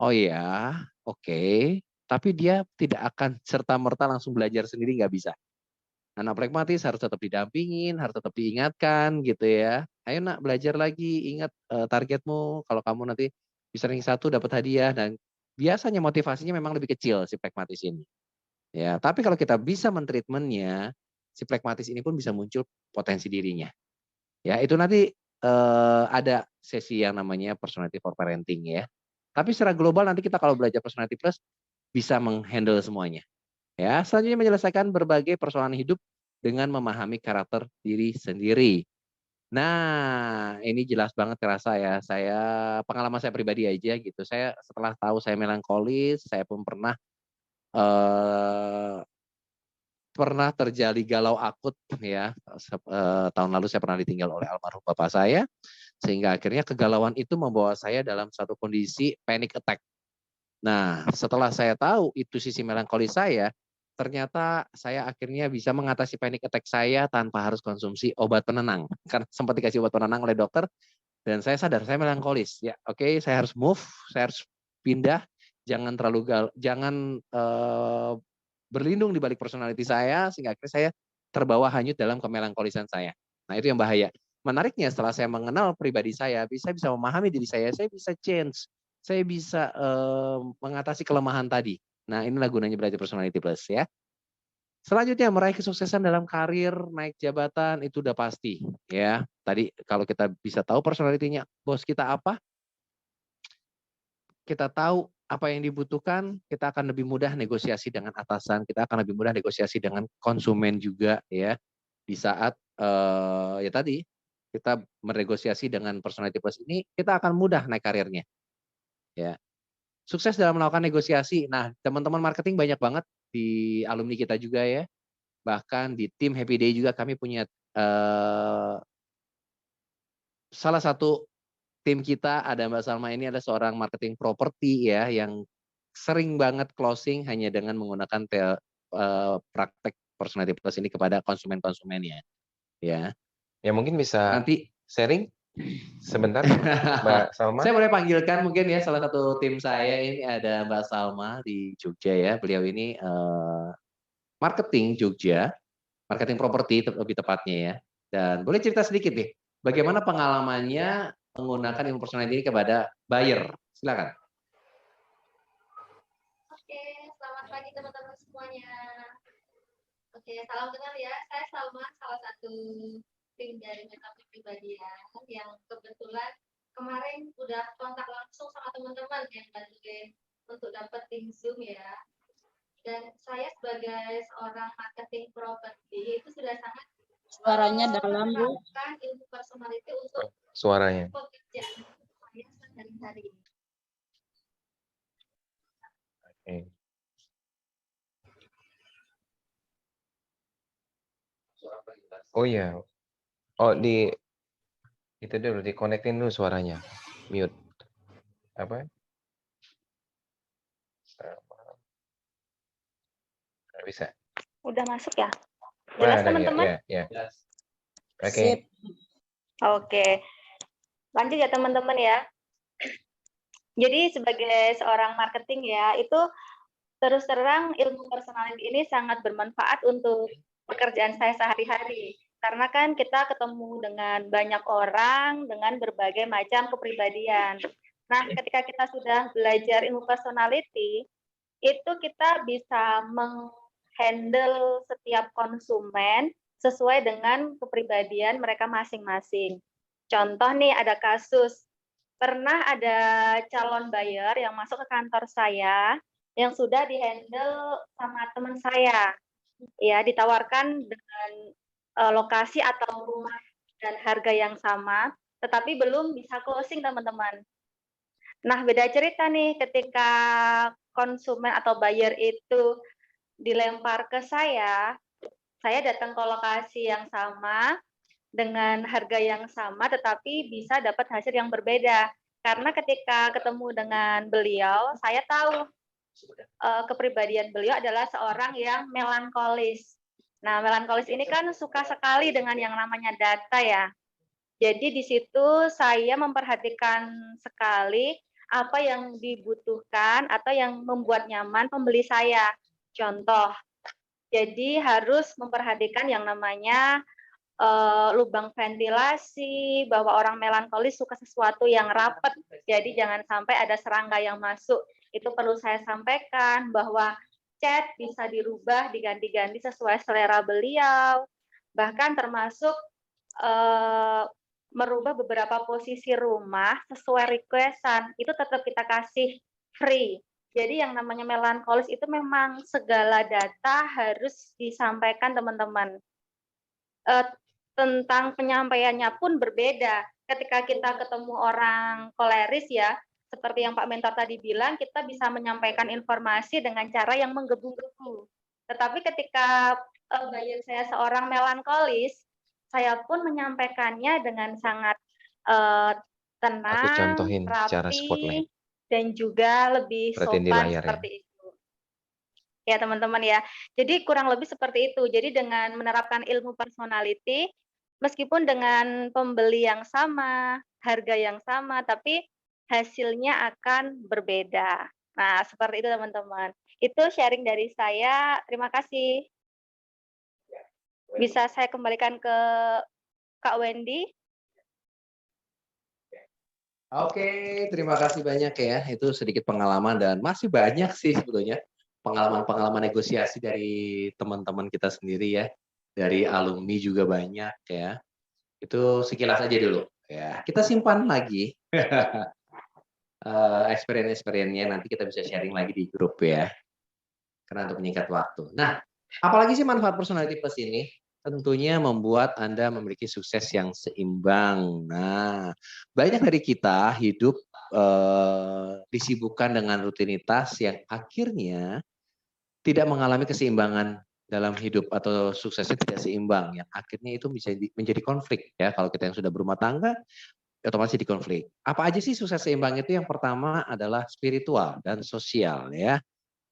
oh iya, oke. Tapi dia tidak akan serta-merta langsung belajar sendiri, nggak bisa. Anak pragmatis harus tetap didampingin, harus tetap diingatkan gitu ya. Ayo nak belajar lagi, ingat targetmu. Kalau kamu nanti bisa ranking 1 dapat hadiah dan biasanya motivasinya memang lebih kecil si pragmatis ini. Ya, tapi kalau kita bisa mentreatmentnya, si pragmatis ini pun bisa muncul potensi dirinya. Ya, itu nanti ada sesi yang namanya personality for parenting ya. Tapi secara global nanti kita kalau belajar personality plus bisa menghandle semuanya. Ya, selanjutnya menyelesaikan berbagai persoalan hidup dengan memahami karakter diri sendiri. Nah, ini jelas banget terasa ya. Saya pengalaman saya pribadi aja gitu. Saya setelah tahu saya melankolis, saya pun pernah terjadi galau akut ya. Tahun lalu saya pernah ditinggal oleh almarhum bapak saya, sehingga akhirnya kegalauan itu membawa saya dalam satu kondisi panic attack. Nah, setelah saya tahu itu sisi melankolis saya, ternyata saya akhirnya bisa mengatasi panic attack saya tanpa harus konsumsi obat penenang. Karena sempat dikasih obat penenang oleh dokter, dan saya sadar saya melankolis. Ya, oke, saya harus move, saya harus pindah, jangan berlindung di balik personality saya sehingga akhirnya saya terbawa hanyut dalam kemelankolisan saya. Nah, itu yang bahaya. Menariknya setelah saya mengenal pribadi saya bisa memahami diri saya bisa change. Saya bisa mengatasi kelemahan tadi. Nah, inilah gunanya belajar personality plus ya. Selanjutnya meraih kesuksesan dalam karir, naik jabatan itu udah pasti ya. Tadi kalau kita bisa tahu personality-nya bos kita apa, kita tahu apa yang dibutuhkan, kita akan lebih mudah negosiasi dengan atasan, kita akan lebih mudah negosiasi dengan konsumen juga ya. Di saat ya tadi kita bernegosiasi dengan personality plus ini, kita akan mudah naik karirnya. ya. Sukses dalam melakukan negosiasi. Nah, teman-teman marketing banyak banget di alumni kita juga ya. Bahkan di tim Happy Day juga kami punya salah satu tim kita ada Mbak Salma ini ada seorang marketing properti ya yang sering banget closing hanya dengan menggunakan praktek personality plus ini kepada konsumen-konsumennya. Ya. Ya mungkin bisa Nanti sharing sebentar Mbak Salma. Saya boleh panggilkan mungkin ya salah satu tim saya ini ada Mbak Salma di Jogja ya. Beliau ini marketing Jogja, marketing properti lebih tepatnya ya. Dan boleh cerita sedikit nih, bagaimana pengalamannya menggunakan ilmu personality ini kepada buyer? Silakan. Oke, selamat pagi teman-teman semuanya. Oke, salam kenal ya. Saya Salma, salah satu tim dari Meta Kepribadian yang kebetulan kemarin udah kontak langsung sama teman-teman yang bantuin untuk dapetin Zoom ya. Dan saya sebagai seorang marketing properti itu sudah sangat Suaranya dalam, Bu. menerapkan ilmu personality untuk Suaranya. pekerjaan saya sehari-hari. Oke. Oh iya. Oh itu dulu di-connectin dulu suaranya. Mute. Apa? Nggak bisa. Udah masuk ya? Wah, Jelas ada, teman-teman? ya. Oke. Sip. Oke. Lanjut ya teman-teman ya. Jadi sebagai seorang marketing ya, itu terus terang ilmu personality ini sangat bermanfaat untuk pekerjaan saya sehari-hari. Karena kan kita ketemu dengan banyak orang dengan berbagai macam kepribadian. Nah, ketika kita sudah belajar ilmu personality, itu kita bisa menghandle setiap konsumen sesuai dengan kepribadian mereka masing-masing. Contoh nih, ada kasus. Pernah ada calon buyer yang masuk ke kantor saya yang sudah dihandle sama teman saya. Ya, ditawarkan dengan lokasi atau rumah dan harga yang sama, tetapi belum bisa closing, teman-teman. Nah, beda cerita nih ketika konsumen atau buyer itu dilempar ke saya datang ke lokasi yang sama, dengan harga yang sama, tetapi bisa dapat hasil yang berbeda. Karena ketika ketemu dengan beliau, saya tahu kepribadian beliau adalah seorang yang melankolis. Nah, melankolis ini kan suka sekali dengan yang namanya data ya. Jadi di situ saya memperhatikan sekali apa yang dibutuhkan atau yang membuat nyaman pembeli saya. Contoh, jadi harus memperhatikan yang namanya lubang ventilasi, bahwa orang melankolis suka sesuatu yang rapat, jadi jangan sampai ada serangga yang masuk. Itu perlu saya sampaikan, bahwa cat bisa dirubah, diganti-ganti sesuai selera beliau, bahkan termasuk merubah beberapa posisi rumah sesuai requestan, itu tetap kita kasih free. Jadi yang namanya melankolis itu memang segala data harus disampaikan teman-teman. Tentang penyampaiannya pun berbeda. Ketika kita ketemu orang koleris ya, seperti yang Pak Mentor tadi bilang, kita bisa menyampaikan informasi dengan cara yang menggebu-gebu. Tetapi ketika buyer saya seorang melankolis, saya pun menyampaikannya dengan sangat tenang, rapi, dan juga lebih sopan seperti itu. Ya teman-teman ya. Jadi kurang lebih seperti itu. Jadi dengan menerapkan ilmu personality, meskipun dengan pembeli yang sama, harga yang sama, tapi hasilnya akan berbeda. Nah, seperti itu teman-teman. Itu sharing dari saya. Terima kasih. Bisa saya kembalikan ke Kak Wendy. Oke, terima kasih banyak ya. Itu sedikit pengalaman dan masih banyak sih sebetulnya pengalaman-pengalaman negosiasi dari teman-teman kita sendiri ya. Dari alumni juga banyak ya. Itu sekilas aja dulu ya. Kita simpan lagi experience-nya, nanti kita bisa sharing lagi di grup ya. Karena untuk menyingkat waktu. Nah, apalagi sih manfaat personality plus ini? Tentunya membuat Anda memiliki sukses yang seimbang. Nah, banyak dari kita hidup disibukkan dengan rutinitas yang akhirnya tidak mengalami keseimbangan dalam hidup atau suksesnya tidak seimbang, yang akhirnya itu bisa menjadi konflik ya. Kalau kita yang sudah berumah tangga, otomatis jadi konflik. Apa aja sih sukses seimbang itu? Yang pertama adalah spiritual dan sosial ya.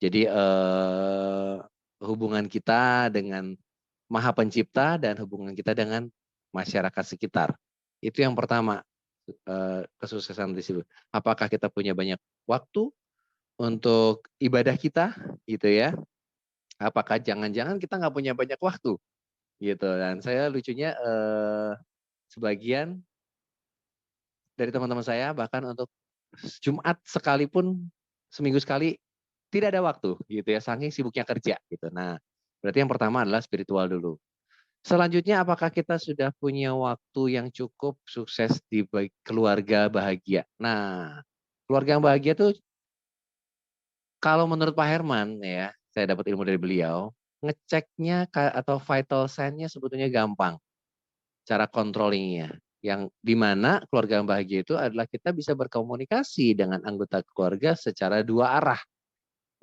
Jadi hubungan kita dengan Maha Pencipta dan hubungan kita dengan masyarakat sekitar. Itu yang pertama, kesuksesan di situ. Apakah kita punya banyak waktu untuk ibadah kita gitu ya? Apakah jangan-jangan kita nggak punya banyak waktu gitu? Dan saya lucunya sebagian dari teman-teman saya bahkan untuk Jumat sekalipun seminggu sekali tidak ada waktu gitu ya, saking sibuknya kerja gitu. Nah, berarti yang pertama adalah spiritual dulu. Selanjutnya, apakah kita sudah punya waktu yang cukup sukses di keluarga bahagia? Nah, keluarga yang bahagia tuh kalau menurut Pak Herman ya, saya dapat ilmu dari beliau, ngeceknya atau vital sign-nya sebetulnya gampang. Cara controllingnya. Yang dimana keluarga yang bahagia itu adalah kita bisa berkomunikasi dengan anggota keluarga secara dua arah.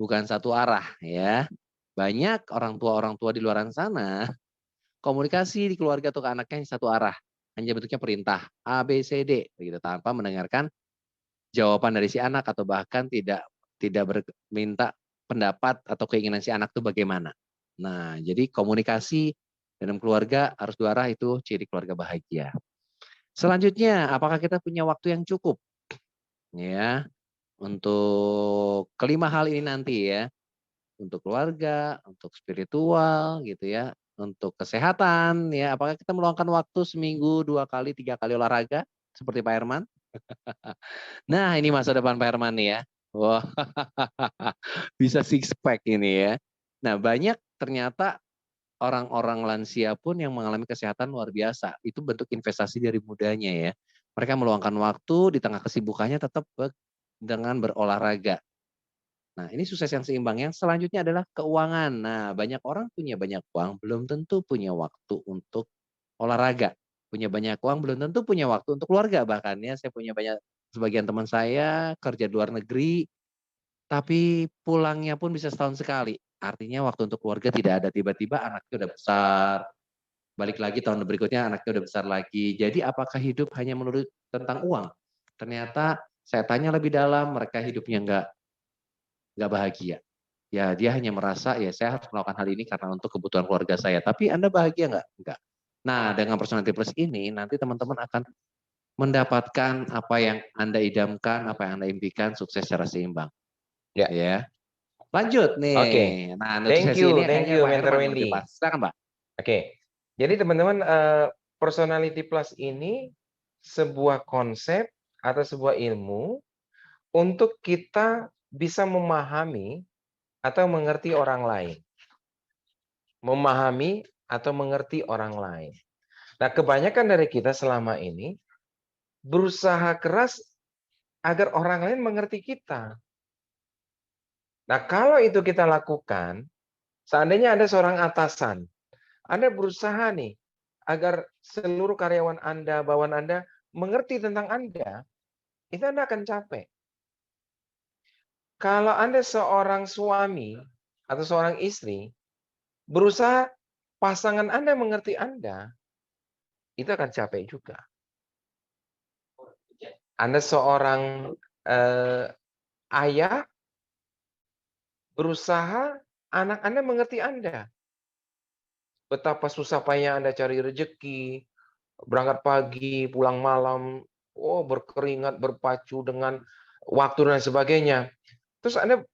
Bukan satu arah ya. Banyak orang tua di luar sana, komunikasi di keluarga atau ke anaknya satu arah. Hanya bentuknya perintah A, B, C, D. Begitu, tanpa mendengarkan jawaban dari si anak atau bahkan tidak minta pendapat atau keinginan si anak itu bagaimana. Nah, jadi komunikasi dalam keluarga harus dua arah, itu ciri keluarga bahagia. Selanjutnya, apakah kita punya waktu yang cukup? Ya, untuk kelima hal ini nanti ya. Untuk keluarga, untuk spiritual gitu ya, untuk kesehatan ya. Apakah kita meluangkan waktu seminggu 2 kali, 3 kali olahraga seperti Pak Herman? Nah, ini masa depan Pak Herman nih ya. Wah, bisa six pack ini ya. Nah, banyak ternyata orang-orang lansia pun yang mengalami kesehatan luar biasa. Itu bentuk investasi dari mudanya ya. Mereka meluangkan waktu di tengah kesibukannya tetap dengan berolahraga. Nah, ini sukses yang seimbang. Yang selanjutnya adalah keuangan. Nah, banyak orang punya banyak uang, belum tentu punya waktu untuk olahraga. Punya banyak uang, belum tentu punya waktu untuk keluarga. Bahkan ya, saya punya sebagian teman saya kerja di luar negeri, tapi pulangnya pun bisa setahun sekali. Artinya waktu untuk keluarga tidak ada, tiba-tiba anaknya udah besar. Balik lagi tahun berikutnya anaknya udah besar lagi. Jadi apakah hidup hanya melulu tentang uang? Ternyata saya tanya lebih dalam, mereka hidupnya nggak bahagia. Ya dia hanya merasa ya saya harus melakukan hal ini karena untuk kebutuhan keluarga saya. Tapi Anda bahagia nggak? Enggak. Nah, dengan personality plus ini nanti teman-teman akan mendapatkan apa yang Anda idamkan, apa yang Anda impikan, sukses secara seimbang. Ya. Lanjut nih. Oke. Nah, Thank nutrisi ini you, Pak Mentor Herman Wendy. Silakan, Mbak. Oke. Jadi teman-teman, personality plus ini sebuah konsep atau sebuah ilmu untuk kita bisa memahami atau mengerti orang lain. Memahami atau mengerti orang lain. Nah, kebanyakan dari kita selama ini berusaha keras agar orang lain mengerti kita. Nah, kalau itu kita lakukan, seandainya ada seorang atasan, Anda berusaha nih agar seluruh karyawan Anda, bawahan Anda mengerti tentang Anda, itu Anda akan capek. Kalau Anda seorang suami atau seorang istri, berusaha pasangan Anda mengerti Anda, itu akan capek juga. Anda seorang ayah, berusaha anak Anda mengerti Anda. Betapa susah payah Anda cari rezeki, berangkat pagi, pulang malam, berkeringat, berpacu dengan waktu dan sebagainya. Terus Anda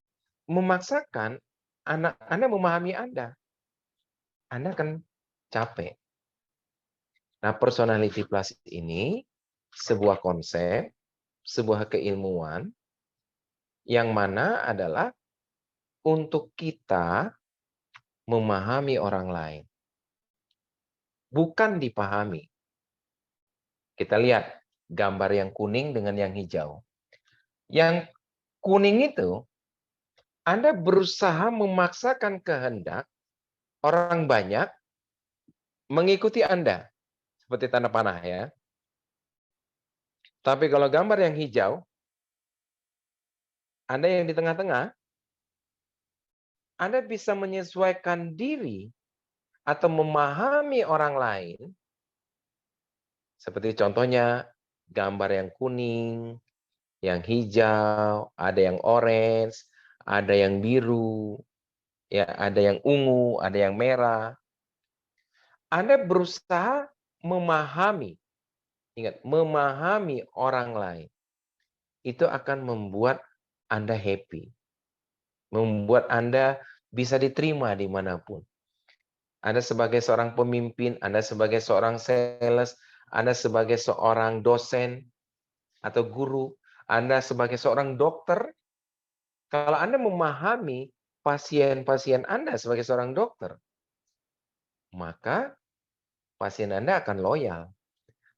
memaksakan anak Anda memahami Anda akan capek. Nah, personality plus ini sebuah konsep, sebuah keilmuan yang mana adalah untuk kita memahami orang lain. Bukan dipahami. Kita lihat gambar yang kuning dengan yang hijau. Yang kuning itu, Anda berusaha memaksakan kehendak orang banyak mengikuti Anda. Seperti tanda panah ya. Tapi kalau gambar yang hijau, Anda yang di tengah-tengah, Anda bisa menyesuaikan diri atau memahami orang lain, seperti contohnya gambar yang kuning, yang hijau, ada yang orange, ada yang biru, ya, ada yang ungu, ada yang merah. Anda berusaha memahami, ingat, memahami orang lain. Itu akan membuat Anda happy. Membuat Anda bisa diterima dimanapun. Anda sebagai seorang pemimpin, Anda sebagai seorang sales, Anda sebagai seorang dosen atau guru, Anda sebagai seorang dokter, kalau Anda memahami pasien-pasien Anda sebagai seorang dokter, maka pasien Anda akan loyal.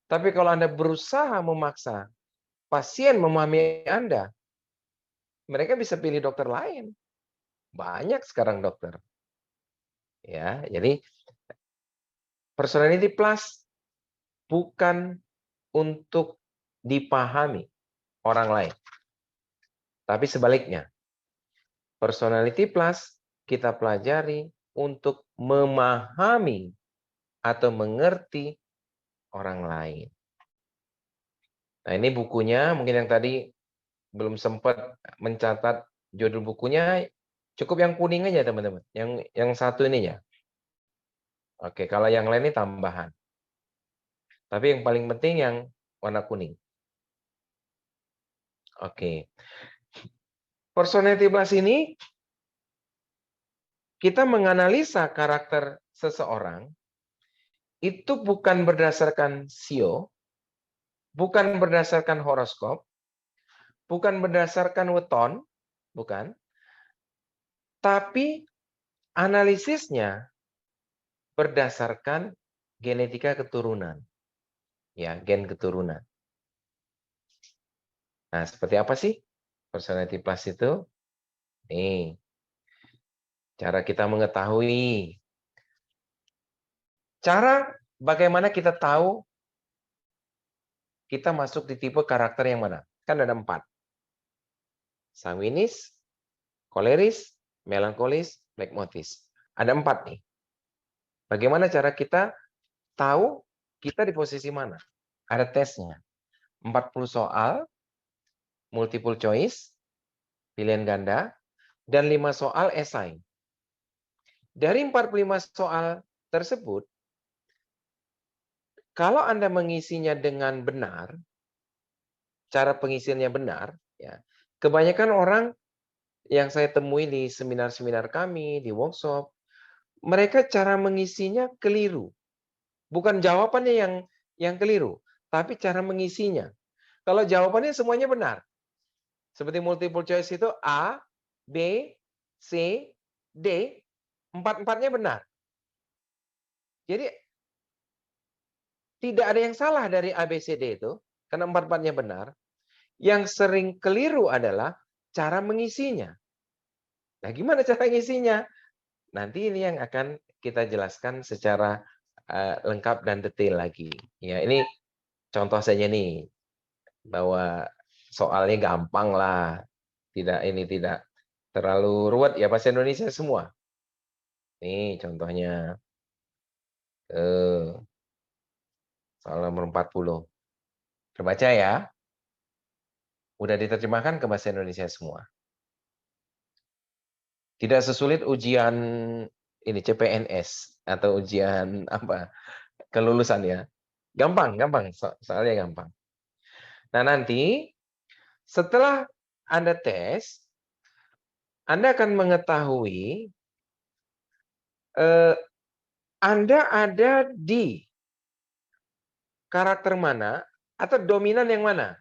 Tapi kalau Anda berusaha memaksa pasien memahami Anda, mereka bisa pilih dokter lain. Banyak sekarang dokter. Ya, jadi personality plus bukan untuk dipahami orang lain. Tapi sebaliknya, personality plus kita pelajari untuk memahami atau mengerti orang lain. Nah, ini bukunya, mungkin yang tadi belum sempat mencatat judul bukunya, cukup yang kuning aja teman-teman. Yang satu ini ya. Oke, kalau yang lain ini tambahan. Tapi yang paling penting yang warna kuning. Oke. Personality plus ini kita menganalisa karakter seseorang itu bukan berdasarkan sio, bukan berdasarkan horoskop, bukan berdasarkan weton, bukan. Tapi analisisnya berdasarkan genetika keturunan. Ya, gen keturunan. Nah, seperti apa sih personality plus itu? Nih, cara kita mengetahui. Cara bagaimana kita tahu kita masuk di tipe karakter yang mana? Kan ada 4. Sanguinis, koleris, melankolis, phlegmatis. Ada 4 nih. Bagaimana cara kita tahu kita di posisi mana? Ada tesnya. 40 soal, multiple choice, pilihan ganda, dan 5 soal esai. Dari 45 soal tersebut, kalau Anda mengisinya dengan benar, cara pengisiannya benar, ya, kebanyakan orang yang saya temui di seminar-seminar kami, di workshop, mereka cara mengisinya keliru. Bukan jawabannya yang keliru, tapi cara mengisinya. Kalau jawabannya semuanya benar. Seperti multiple choice itu A, B, C, D, 4-4-nya benar. Jadi tidak ada yang salah dari A, B, C, D itu, karena 4-4-nya benar. Yang sering keliru adalah cara mengisinya. Nah, gimana cara mengisinya? Nanti ini yang akan kita jelaskan secara lengkap dan detail lagi. Ya, ini contoh saja nih, bahwa soalnya gampang lah, tidak terlalu ruwet ya, bahasa Indonesia semua. Nih contohnya, soal nomor 40. Terbaca ya? Udah diterjemahkan ke bahasa Indonesia semua. Tidak sesulit ujian ini CPNS atau ujian apa kelulusan ya. Gampang, soalnya gampang. Nah, nanti setelah Anda tes, Anda akan mengetahui Anda ada di karakter mana atau dominan yang mana?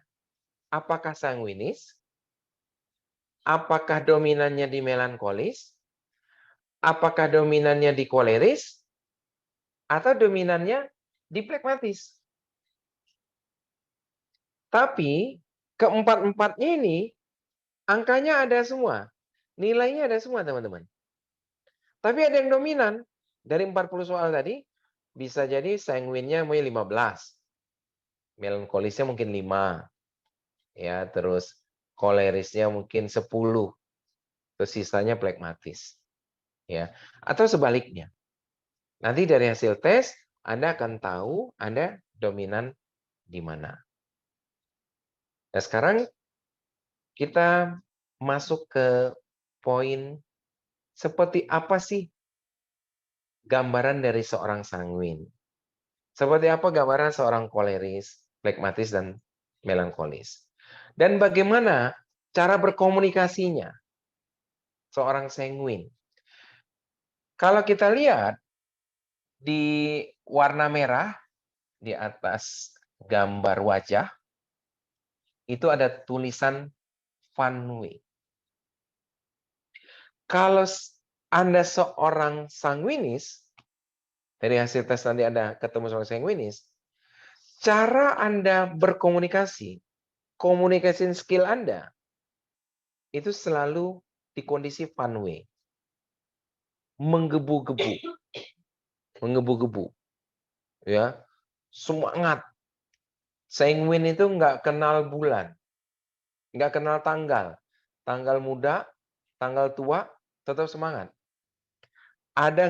Apakah sanguinis? Apakah dominannya di melankolis? Apakah dominannya di koleris? Atau dominannya di phlegmatis? Tapi keempat-empatnya ini angkanya ada semua. Nilainya ada semua, teman-teman. Tapi ada yang dominan. Dari 40 soal tadi, bisa jadi sanguinnya mungkin 15. Melankolisnya mungkin 5. Ya, terus kolerisnya mungkin 10, terus sisanya plekmatis. Ya, atau sebaliknya. Nanti dari hasil tes Anda akan tahu Anda dominan di mana. Nah, sekarang kita masuk ke poin seperti apa sih gambaran dari seorang sanguin. Seperti apa gambaran seorang koleris, plekmatis, dan melankolis. Dan bagaimana cara berkomunikasinya seorang sanguin. Kalau kita lihat di warna merah di atas gambar wajah, itu ada tulisan Vanwe. Kalau Anda seorang sanguinis, dari hasil tes nanti Anda ketemu seorang sanguinis, cara Anda berkomunikasi, communication skill Anda, itu selalu di kondisi Vanwe. Menggebu-gebu. Menggebu-gebu. Ya, semangat. Sanguin itu nggak kenal bulan. Nggak kenal tanggal. Tanggal muda, tanggal tua, tetap semangat. Ada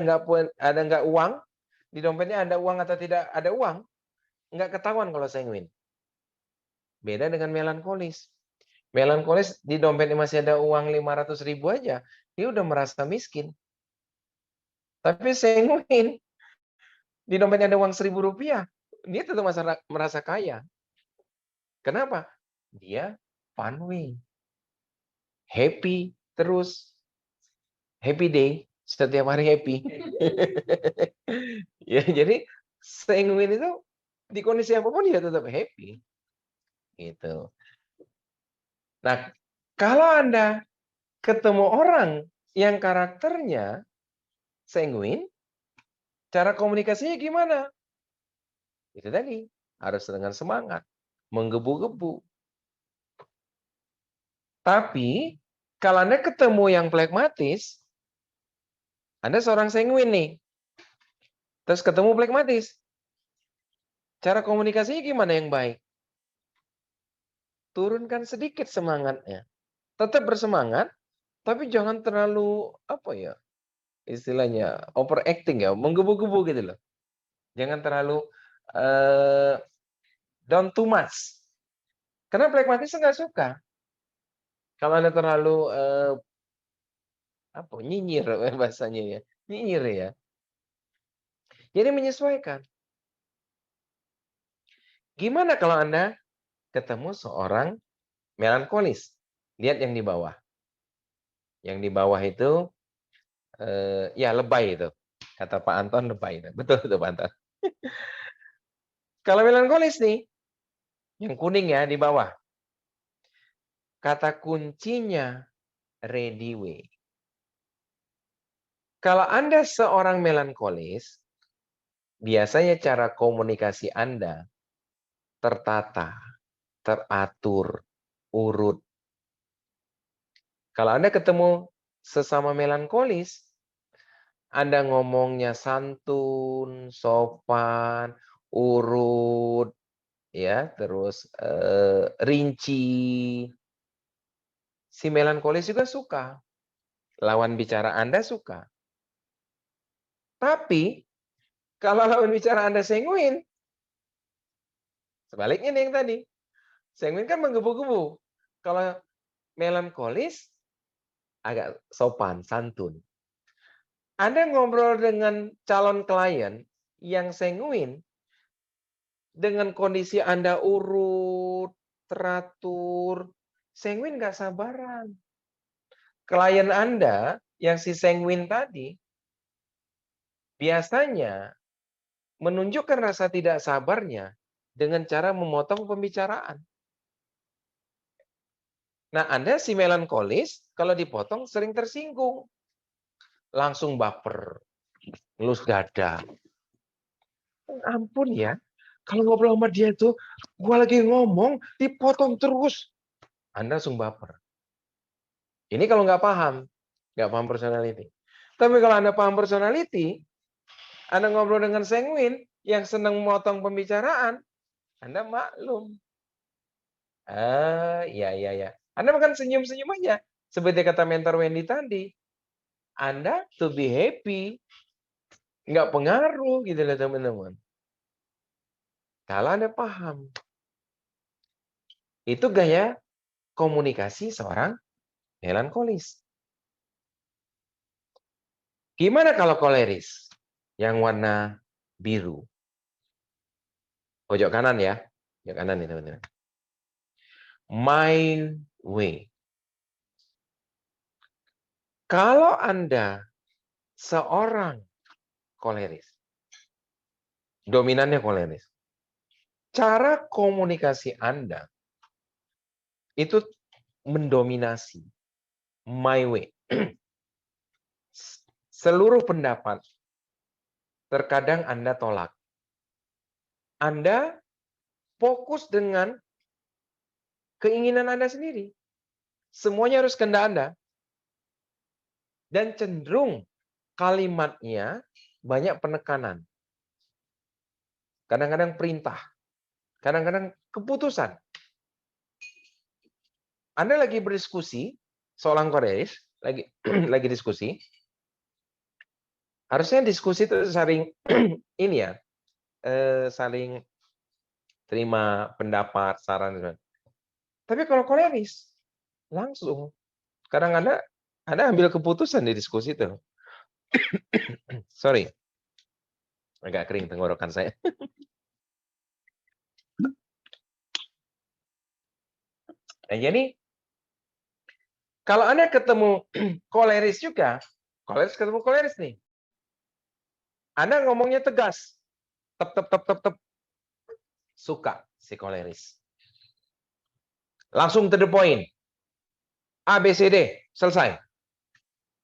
nggak uang, di dompetnya ada uang atau tidak ada uang, nggak ketahuan kalau sanguin. Beda dengan melankolis. Melankolis di dompetnya masih ada uang 500.000 aja, dia udah merasa miskin. Tapi sanguin, di dompetnya ada uang 1.000 rupiah, dia tetap merasa kaya. Kenapa? Dia Vanwe. Happy terus. Happy day. Setiap hari happy. Ya, jadi sanguin itu di kondisi apapun dia tetap happy. Gitu. Nah, kalau Anda ketemu orang yang karakternya sanguin, cara komunikasinya gimana? Itu tadi, harus dengan semangat, menggebu-gebu. Tapi, kalau Anda ketemu yang plekmatis, Anda seorang sanguin nih, terus ketemu plekmatis, cara komunikasinya gimana yang baik? Turunkan sedikit semangatnya. Tetap bersemangat, tapi jangan terlalu, apa ya, istilahnya, overacting ya, menggebu-gebu gitu loh. Jangan terlalu down too much. Karena plekmatis nggak suka. Kalau Anda terlalu nyinyir bahasanya ya. Nyinyir ya. Jadi menyesuaikan. Gimana kalau Anda ketemu seorang melankolis? Lihat yang di bawah. Yang di bawah itu ya lebay itu. Kata Pak Anton lebay. Betul itu Pak Anton. Kalau melankolis nih, yang kuning ya di bawah. Kata kuncinya ready way. Kalau Anda seorang melankolis, biasanya cara komunikasi Anda tertata, teratur, urut. Kalau Anda ketemu sesama melankolis, Anda ngomongnya santun, sopan, urut, ya, terus rinci. Si melankolis juga suka. Lawan bicara Anda suka. Tapi kalau lawan bicara Anda sanguin, sebaliknya nih yang tadi. Sanguin kan menggebu-gebu. Kalau melankolis agak sopan, santun. Anda ngobrol dengan calon klien yang sanguin, dengan kondisi Anda urut, teratur, sanguin nggak sabaran. Klien Anda yang si sanguin tadi, biasanya menunjukkan rasa tidak sabarnya dengan cara memotong pembicaraan. Nah, Anda si melankolis, kalau dipotong sering tersinggung. Langsung baper, ngelus dada. Ampun ya, kalau ngobrol sama dia tuh, gua lagi ngomong, dipotong terus. Anda langsung baper. Ini kalau nggak paham personality. Tapi kalau Anda paham personality, Anda ngobrol dengan sanguin yang senang memotong pembicaraan, Anda maklum. Ya. Anda makan senyum-senyum aja. Seperti kata mentor Wendy tadi, Anda to be happy. Nggak pengaruh gitu loh teman-teman. Kalau Anda paham. Itu gaya komunikasi seorang melankolis. Gimana kalau koleris? Yang warna biru. Pojok kanan ya. Pojok kanan nih teman-teman. My way. Kalau Anda seorang koleris, dominannya koleris, cara komunikasi Anda itu mendominasi my way. Seluruh pendapat terkadang Anda tolak. Anda fokus dengan keinginan Anda sendiri. Semuanya harus kehendak Anda. Dan cenderung kalimatnya banyak penekanan. Kadang-kadang perintah. Kadang-kadang keputusan. Anda lagi berdiskusi, seorang koleris, lagi diskusi, harusnya diskusi itu saling ini ya, saling terima pendapat, saran. Tapi kalau koleris, langsung. Kadang Anda ambil keputusan di diskusi itu. Sorry. Agak kering tenggorokan saya. Nah, jadi kalau Anda ketemu koleris juga, koleris ketemu koleris nih. Anda ngomongnya tegas. Tep. Suka si koleris. Langsung to the point. A, B, C, D. Selesai.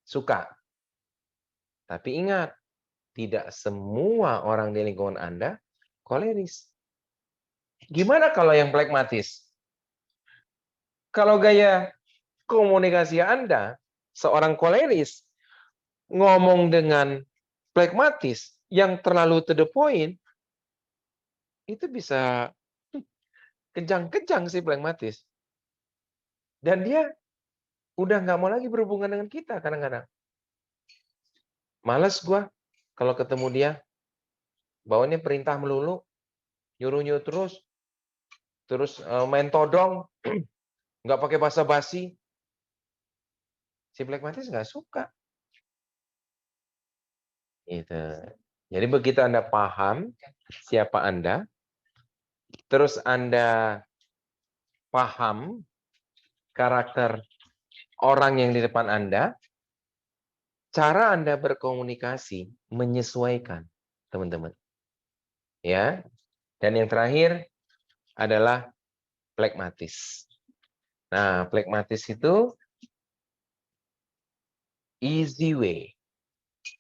Suka. Tapi ingat, tidak semua orang di lingkungan Anda koleris. Gimana kalau yang pragmatis? Kalau gaya komunikasi Anda, seorang koleris, ngomong dengan pragmatis, yang terlalu to the point, itu bisa kejang-kejang sih pragmatis. Dan dia udah nggak mau lagi berhubungan dengan kita kadang-kadang. Males gua kalau ketemu dia, bawaannya perintah melulu, nyuruh-nyuruh terus main todong, nggak pakai basa-basi. Si pragmatis nggak suka. Gitu. Jadi begitu Anda paham siapa Anda, terus Anda paham karakter orang yang di depan Anda, cara Anda berkomunikasi menyesuaikan, teman-teman. Ya. Dan yang terakhir adalah pragmatis. Nah, pragmatis itu easy way.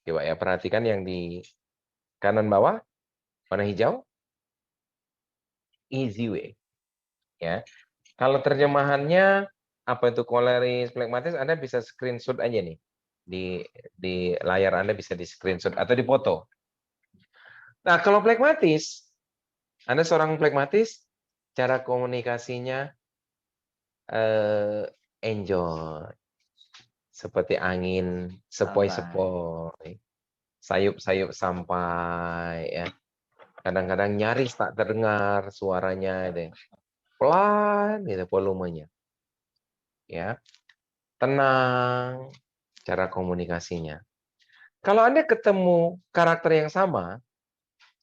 Coba ya, perhatikan yang di kanan bawah, warna hijau. Easy way. Ya. Kalau terjemahannya apa itu koleris, pragmatis, Anda bisa screenshot aja nih. Di layar Anda bisa di screenshot atau dipoto. Nah, kalau pragmatis, Anda seorang pragmatis, cara komunikasinya enjoy. Seperti angin sepoi-sepoi. Sayup-sayup sampai ya. Kadang-kadang nyaris tak terdengar suaranya itu. Pelan gitu volumenya. Ya. Tenang cara komunikasinya. Kalau Anda ketemu karakter yang sama,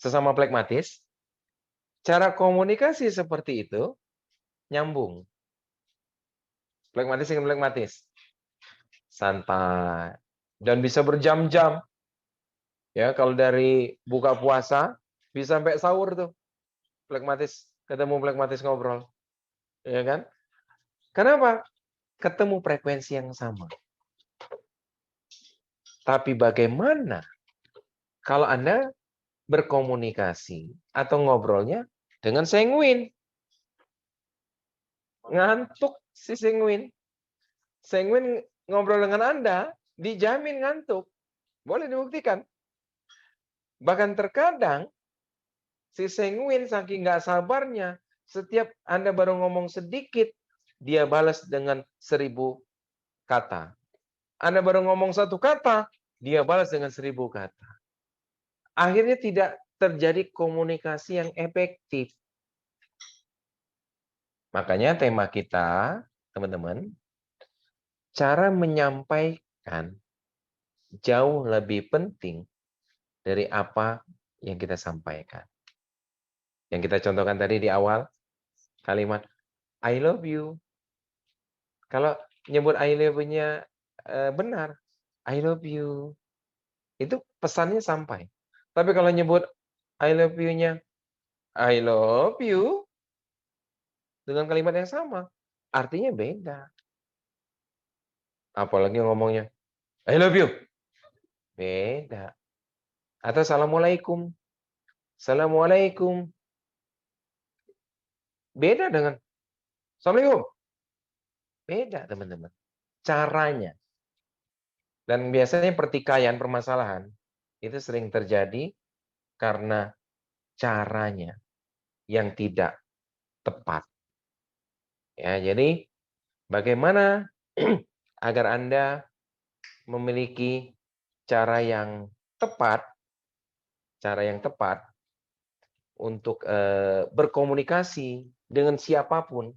sesama pragmatis, cara komunikasi seperti itu nyambung. Pragmatis dengan pragmatis. Santai. Dan bisa berjam-jam. Ya, kalau dari buka puasa bisa sampai sahur tuh. Pragmatis, ketemu pragmatis ngobrol. Ya kan? Kenapa? Ketemu frekuensi yang sama. Tapi bagaimana kalau Anda berkomunikasi atau ngobrolnya dengan sanguin? Ngantuk si sanguin. Sanguin ngobrol dengan Anda, dijamin ngantuk. Boleh dibuktikan. Bahkan terkadang, si sanguin saking nggak sabarnya, setiap Anda baru ngomong sedikit, dia balas dengan 1000 kata. Anda baru ngomong 1 kata, dia balas dengan 1000 kata. Akhirnya tidak terjadi komunikasi yang efektif. Makanya tema kita, teman-teman, cara menyampaikan jauh lebih penting dari apa yang kita sampaikan. Yang kita contohkan tadi di awal, kalimat I love you. Kalau nyebut I love you-nya benar, I love you. Itu pesannya sampai. Tapi kalau nyebut I love you-nya I love you dengan kalimat yang sama, artinya beda. Apalagi ngomongnya I love you. Beda. Atau assalamualaikum. Assalamualaikum. Beda dengan assalamualaikum. Beda, teman-teman. Caranya. Dan biasanya pertikaian, permasalahan, itu sering terjadi karena caranya yang tidak tepat. Ya, jadi bagaimana agar Anda memiliki cara yang tepat untuk berkomunikasi dengan siapapun,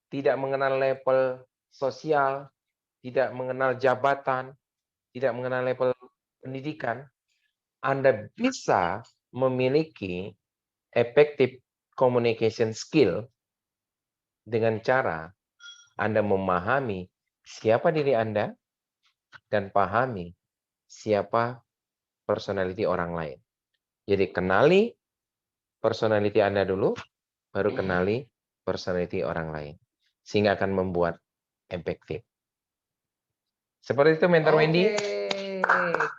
tidak mengenal level sosial, tidak mengenal jabatan, tidak mengenal level pendidikan, Anda bisa memiliki effective communication skill dengan cara Anda memahami siapa diri Anda dan pahami siapa personality orang lain. Jadi kenali personality Anda dulu, baru kenali personality orang lain. Sehingga akan membuat efektif. Seperti itu Mentor Wendy.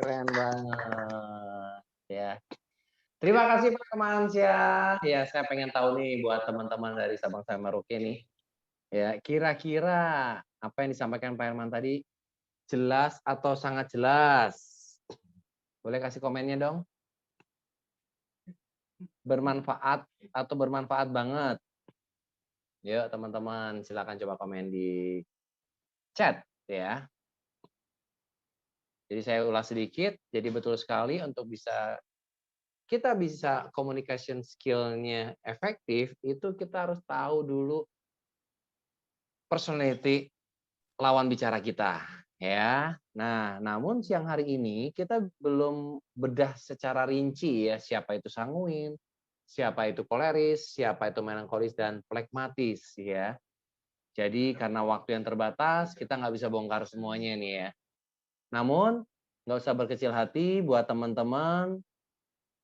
Keren banget. Ya. Terima kasih Pak Kemansyah. Ya, saya pengen tahu nih buat teman-teman dari Sabang sampai Merauke nih. Ya, kira-kira apa yang disampaikan Pak Herman tadi jelas atau sangat jelas? Boleh kasih komennya dong? Bermanfaat atau bermanfaat banget? Yuk teman-teman, silakan coba komen di chat ya. Jadi saya ulas sedikit, jadi betul sekali untuk kita bisa communication skill-nya efektif, itu kita harus tahu dulu personality lawan bicara kita. Ya, nah namun siang hari ini kita belum bedah secara rinci ya siapa itu sanguin, siapa itu koleris, siapa itu melankolis dan flekmatis ya. Jadi karena waktu yang terbatas kita nggak bisa bongkar semuanya nih ya. Namun nggak usah berkecil hati buat teman-teman.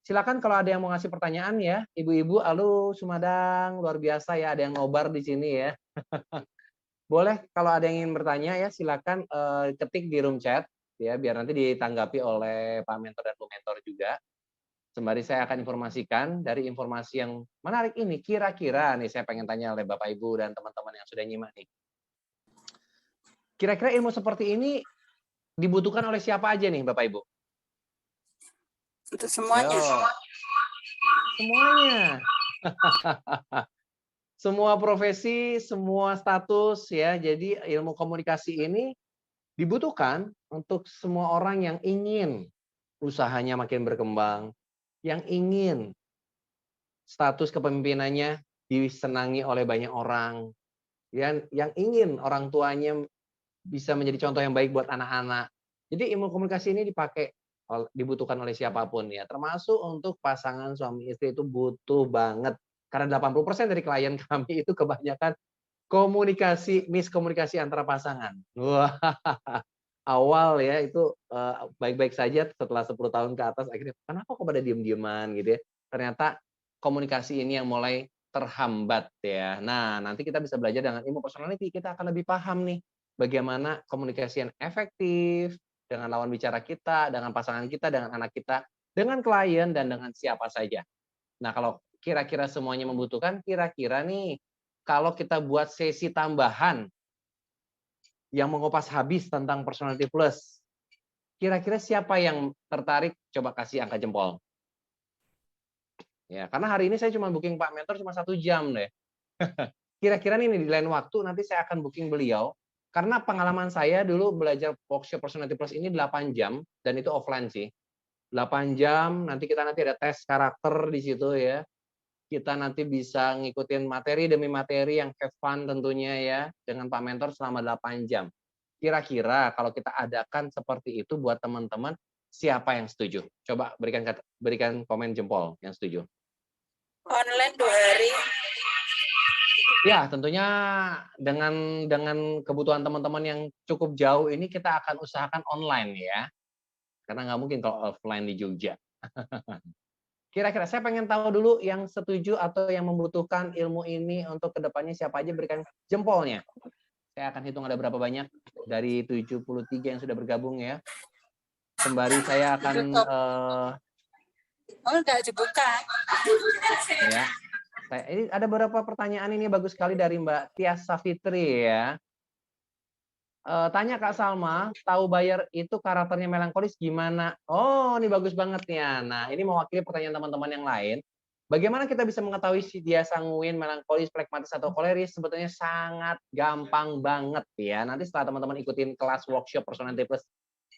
Silakan kalau ada yang mau ngasih pertanyaan ya, ibu-ibu, halo Sumadang, luar biasa ya ada yang nobar di sini ya. Boleh kalau ada yang ingin bertanya ya silakan ketik di room chat ya biar nanti ditanggapi oleh Pak Mentor dan Bu Mentor juga. Sembari saya akan informasikan dari informasi yang menarik ini kira-kira nih saya pengen tanya oleh Bapak Ibu dan teman-teman yang sudah nyimak nih. Kira-kira ilmu seperti ini dibutuhkan oleh siapa aja nih Bapak Ibu? Untuk semuanya. Yo. Semuanya. Semua profesi, semua status ya. Jadi ilmu komunikasi ini dibutuhkan untuk semua orang yang ingin usahanya makin berkembang, yang ingin status kepemimpinannya disenangi oleh banyak orang, yang ingin orang tuanya bisa menjadi contoh yang baik buat anak-anak. Jadi ilmu komunikasi ini dibutuhkan oleh siapapun ya, termasuk untuk pasangan suami istri itu butuh banget. Karena 80% dari klien kami itu kebanyakan miskomunikasi antara pasangan. Wah, awal ya itu baik-baik saja setelah 10 tahun ke atas akhirnya kenapa kok pada diem-dieman gitu ya. Ternyata komunikasi ini yang mulai terhambat ya. Nah, nanti kita bisa belajar dengan ilmu personality, kita akan lebih paham nih bagaimana komunikasi yang efektif dengan lawan bicara kita, dengan pasangan kita, dengan anak kita, dengan klien dan dengan siapa saja. Nah, kalau kira-kira semuanya membutuhkan, kira-kira nih kalau kita buat sesi tambahan yang mengupas habis tentang personality plus, kira-kira siapa yang tertarik? Coba kasih angka jempol. Ya, karena hari ini saya cuma booking Pak Mentor cuma 1 jam deh. kira-kira nih di lain waktu nanti saya akan booking beliau, karena pengalaman saya dulu belajar workshop Personality Plus ini 8 jam, dan itu offline sih. 8 jam, nanti kita ada tes karakter di situ ya. Kita nanti bisa ngikutin materi demi materi yang have fun tentunya ya, dengan Pak Mentor selama 8 jam. Kira-kira kalau kita adakan seperti itu buat teman-teman, siapa yang setuju? Coba berikan komen jempol yang setuju. Online 2 hari. Ya, tentunya dengan kebutuhan teman-teman yang cukup jauh ini kita akan usahakan online ya. Karena nggak mungkin kalau offline di Jogja. Kira-kira saya pengen tahu dulu yang setuju atau yang membutuhkan ilmu ini untuk kedepannya siapa aja, berikan jempolnya. Saya akan hitung ada berapa banyak dari 73 yang sudah bergabung ya. Sembari saya akan Enggak dibuka. ya. Ini ada beberapa pertanyaan ini bagus sekali dari Mbak Tiasa Fitri ya. Tanya Kak Salma, tahu buyer itu karakternya melankolis gimana? Oh, ini bagus banget ya. Nah, ini mewakili pertanyaan teman-teman yang lain. Bagaimana kita bisa mengetahui si dia sanguin, melankolis, pragmatis atau koleris? Sebetulnya sangat gampang banget ya. Nanti setelah teman-teman ikutin kelas workshop Personality Plus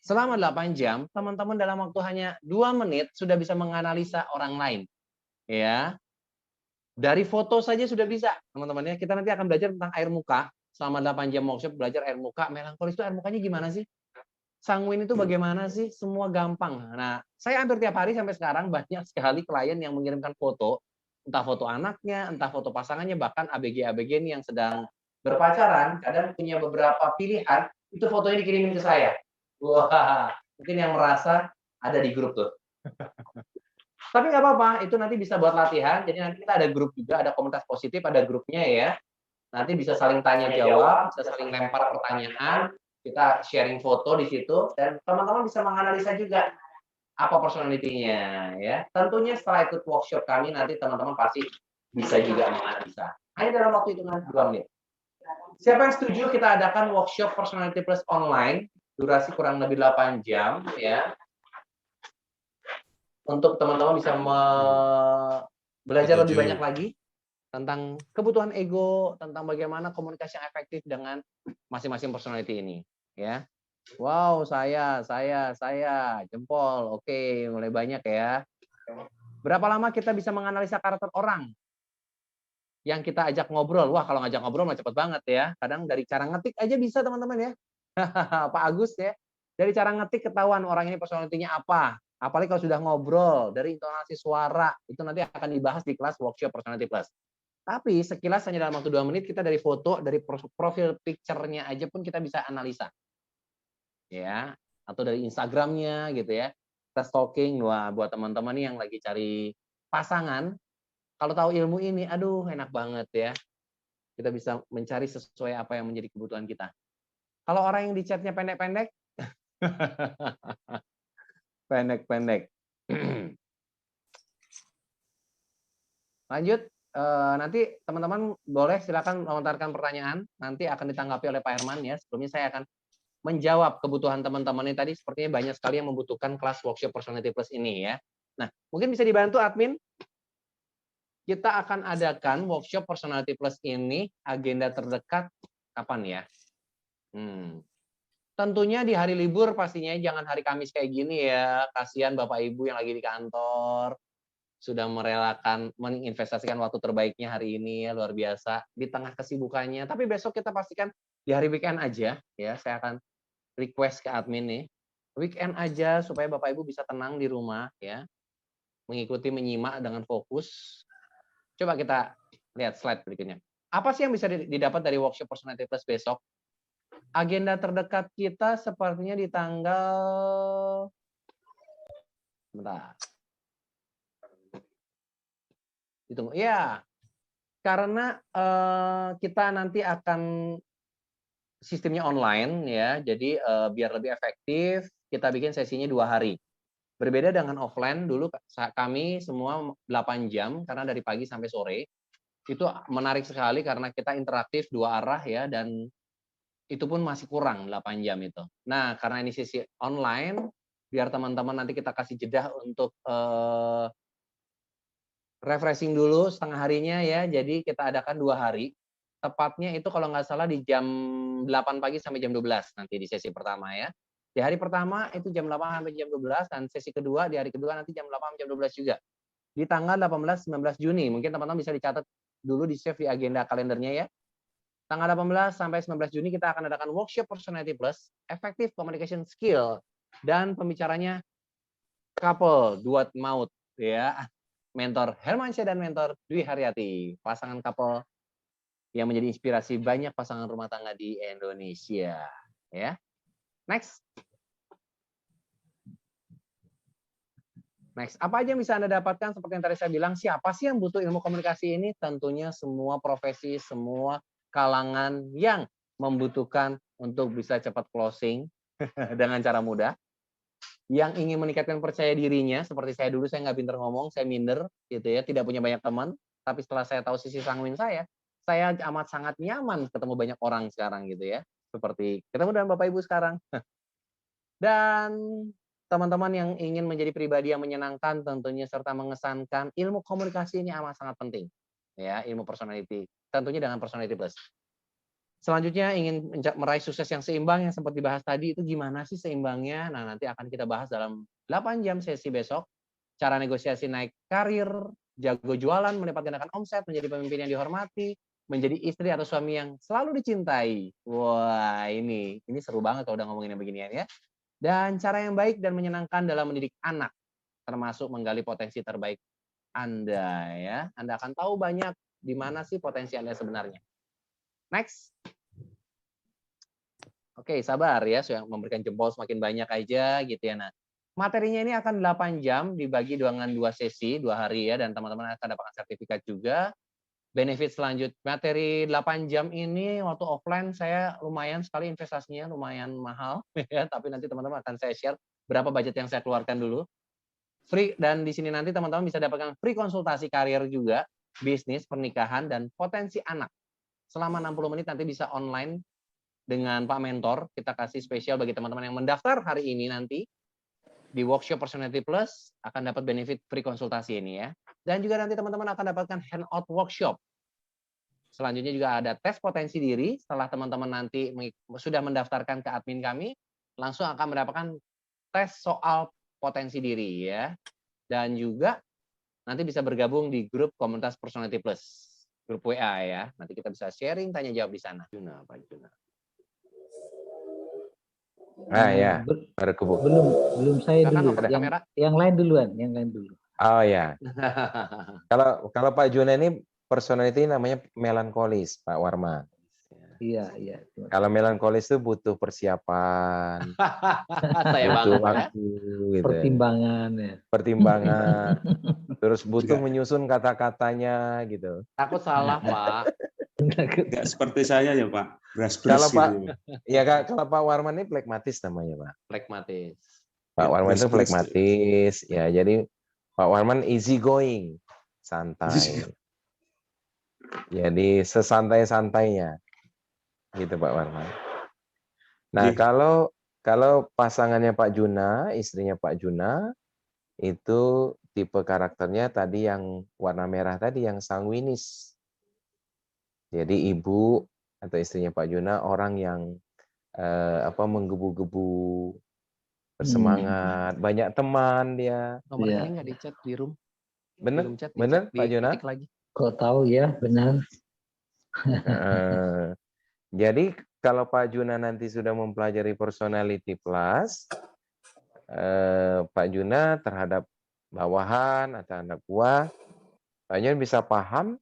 selama 8 jam, teman-teman dalam waktu hanya 2 menit sudah bisa menganalisa orang lain. Ya. Dari foto saja sudah bisa, teman-teman ya. Kita nanti akan belajar tentang air muka. Selama 8 jam workshop belajar air muka, melankolis itu air mukanya gimana sih? Sanguin itu bagaimana sih? Semua gampang. Nah, saya hampir tiap hari sampai sekarang banyak sekali klien yang mengirimkan foto, entah foto anaknya, entah foto pasangannya, bahkan ABG-ABG ini yang sedang berpacaran, kadang punya beberapa pilihan, itu fotonya dikirimin ke saya. Wah, mungkin yang merasa ada di grup tuh. Tapi nggak apa-apa, itu nanti bisa buat latihan. Jadi nanti kita ada grup juga, ada komunitas positif, ada grupnya ya. Nanti bisa saling tanya jawab, bisa saling lempar pertanyaan, kita sharing foto di situ, dan teman-teman bisa menganalisa juga apa personality-nya ya. Tentunya setelah ikut workshop kami nanti teman-teman pasti bisa juga menganalisa. Hanya dalam waktu hitungan 2 menit. Siapa yang setuju kita adakan workshop Personality Plus online, durasi kurang lebih 8 jam ya. Untuk teman-teman bisa belajar lebih banyak lagi tentang kebutuhan ego, tentang bagaimana komunikasi yang efektif dengan masing-masing personality ini, ya. Wow, saya, jempol. Oke, mulai banyak ya. Berapa lama kita bisa menganalisa karakter orang yang kita ajak ngobrol? Wah, kalau ngajak ngobrol mah cepet banget ya. Kadang dari cara ngetik aja bisa teman-teman ya. Pak Agus ya. Dari cara ngetik ketahuan orang ini personality-nya apa. Apalagi kalau sudah ngobrol, dari intonasi suara, itu nanti akan dibahas di kelas workshop Personality Plus. Tapi sekilas hanya dalam waktu 2 menit kita dari foto, dari profil picture-nya aja pun kita bisa analisa. Ya, atau dari Instagram-nya gitu ya. Kita stalking, wah buat teman-teman nih yang lagi cari pasangan, kalau tahu ilmu ini, aduh enak banget ya. Kita bisa mencari sesuai apa yang menjadi kebutuhan kita. Kalau orang yang di chat-nya pendek-pendek, pendek-pendek. Lanjut. Nanti teman-teman boleh silakan melontarkan pertanyaan, nanti akan ditanggapi oleh Pak Herman ya. Sebelumnya saya akan menjawab kebutuhan teman-teman ini tadi, sepertinya banyak sekali yang membutuhkan kelas workshop Personality Plus ini ya. Nah, mungkin bisa dibantu admin. Kita akan adakan workshop Personality Plus ini, agenda terdekat kapan ya? Tentunya di hari libur pastinya, jangan hari Kamis kayak gini ya. Kasihan Bapak Ibu yang lagi di kantor, sudah merelakan menginvestasikan waktu terbaiknya hari ini ya, luar biasa di tengah kesibukannya. Tapi besok kita pastikan di hari weekend aja ya. Saya akan request ke admin nih, weekend aja supaya Bapak Ibu bisa tenang di rumah ya, mengikuti, menyimak dengan fokus. Coba kita lihat slide berikutnya. Apa sih yang bisa didapat dari workshop Personality Plus besok? Agenda terdekat kita sepertinya di tanggal, bentar. Ditunggu. Ya, karena kita nanti akan sistemnya online ya, jadi biar lebih efektif kita bikin sesinya 2 hari. Berbeda dengan offline dulu kami semua 8 jam karena dari pagi sampai sore. Itu menarik sekali karena kita interaktif 2 arah ya, dan itu pun masih kurang 8 jam itu. Nah, karena ini sesi online, biar teman-teman nanti kita kasih jeda untuk refreshing dulu setengah harinya ya. Jadi kita adakan 2 hari. tepatnya itu kalau nggak salah di jam 8 pagi sampai jam 12 nanti di sesi pertama ya. Di hari pertama itu jam 8 sampai jam 12 dan sesi kedua di hari kedua nanti jam 8 sampai jam 12 juga. Di tanggal 18-19 Juni, mungkin teman-teman bisa dicatat dulu di save di agenda kalendernya ya. Tanggal 18 sampai 19 Juni kita akan adakan workshop Personality Plus, Effective Communication Skill, dan pembicaranya couple, duet maut ya. Mentor Hermansyah dan mentor Dwi Haryati, pasangan couple yang menjadi inspirasi banyak pasangan rumah tangga di Indonesia. Ya, next. Next, apa aja yang bisa Anda dapatkan? Seperti yang tadi saya bilang, siapa sih yang butuh ilmu komunikasi ini? Tentunya semua profesi, semua kalangan yang membutuhkan untuk bisa cepat closing dengan cara mudah. Yang ingin meningkatkan percaya dirinya, seperti saya dulu, saya nggak pinter ngomong, saya minder, gitu ya, tidak punya banyak teman. Tapi setelah saya tahu sisi sanguin saya amat sangat nyaman ketemu banyak orang sekarang, gitu ya. Seperti ketemu dengan Bapak Ibu sekarang. Dan teman-teman yang ingin menjadi pribadi yang menyenangkan tentunya serta mengesankan, ilmu komunikasi ini amat sangat penting. Ya, ilmu personality. Tentunya dengan Personality Plus. Selanjutnya ingin meraih sukses yang seimbang yang sempat dibahas tadi, itu gimana sih seimbangnya? Nah, nanti akan kita bahas dalam 8 jam sesi besok. Cara negosiasi naik karir, jago jualan, melipat gandakan omset, menjadi pemimpin yang dihormati, menjadi istri atau suami yang selalu dicintai. Wah, ini seru banget kalau udah ngomongin yang beginian ya. Dan cara yang baik dan menyenangkan dalam mendidik anak, termasuk menggali potensi terbaik Anda ya. Anda akan tahu banyak di mana sih potensi Anda sebenarnya. Next. Oke, sabar ya, sudah memberikan jempol semakin banyak aja gitu ya. Nah, materinya ini akan 8 jam dibagi dengan 2 sesi, 2 hari ya, dan teman-teman akan dapatkan sertifikat juga. Benefit selanjutnya, materi 8 jam ini waktu offline saya lumayan sekali investasinya, lumayan mahal ya, tapi nanti teman-teman akan saya share berapa budget yang saya keluarkan dulu. Free, dan di sini nanti teman-teman bisa dapatkan free konsultasi karir juga, bisnis, pernikahan, dan potensi anak. Selama 60 menit nanti bisa online dengan Pak Mentor. Kita kasih spesial bagi teman-teman yang mendaftar hari ini nanti di workshop Personality Plus akan dapat benefit free konsultasi ini ya. Dan juga nanti teman-teman akan dapatkan handout workshop. Selanjutnya juga ada tes potensi diri. Setelah teman-teman nanti sudah mendaftarkan ke admin kami, langsung akan mendapatkan tes soal potensi diri ya. Dan juga nanti bisa bergabung di grup komunitas Personality Plus, grup WA ya. Nanti kita bisa sharing, tanya jawab di sana. Juna, Pak Juna. Ya, baru kebuk. Belum saya dulu. Yang lain duluan, Oh ya. Kalau Pak Juna ini personality namanya melankolis, Pak Warman. Iya. Kalau melankolis itu butuh persiapan, Saya butuh banget waktu, gitu. Pertimbangan. Terus butuh menyusun kata-katanya, gitu. Takut salah, Pak. Enggak seperti saya ya, Pak. Kalau Pak, ya kalau Pak Warman ini plekmatis namanya, Pak. Plekmatis. Pak Warman itu plekmatis, ya. Jadi Pak Warman easy going, santai. Jadi sesantai-santainya, gitu Pak Warman. Nah, kalau pasangannya Pak Juna, istrinya Pak Juna, itu tipe karakternya tadi yang warna merah tadi, yang sanguinis. Jadi ibu atau istrinya Pak Juna orang yang menggebu-gebu, bersemangat, banyak teman dia. Nomor ini nggak di-chat di room. Bener Pak Juna? Kok tahu ya, benar. Jadi kalau Pak Juna nanti sudah mempelajari Personality Plus, Pak Juna terhadap bawahan atau anak buah, Pak Juna bisa paham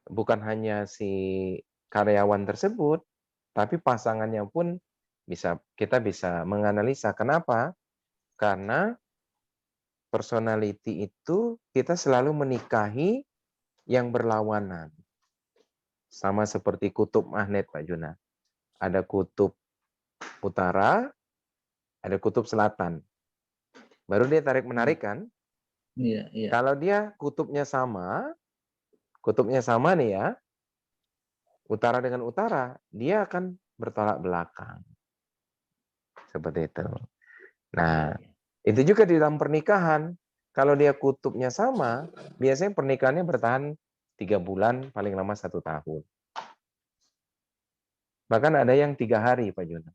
bukan hanya si karyawan tersebut, tapi pasangannya pun kita bisa menganalisa. Kenapa? Karena personality itu kita selalu menikahi yang berlawanan. Sama seperti kutub magnet, Pak Juna. Ada kutub utara, ada kutub selatan. Baru dia tarik-menarik kan? Iya. Kalau dia kutubnya sama nih ya, utara dengan utara, dia akan bertolak belakang. Seperti itu. Nah, itu juga di dalam pernikahan. Kalau dia kutubnya sama, biasanya pernikahannya bertahan 3 bulan, paling lama 1 tahun. Bahkan ada yang 3 hari Pak Juna.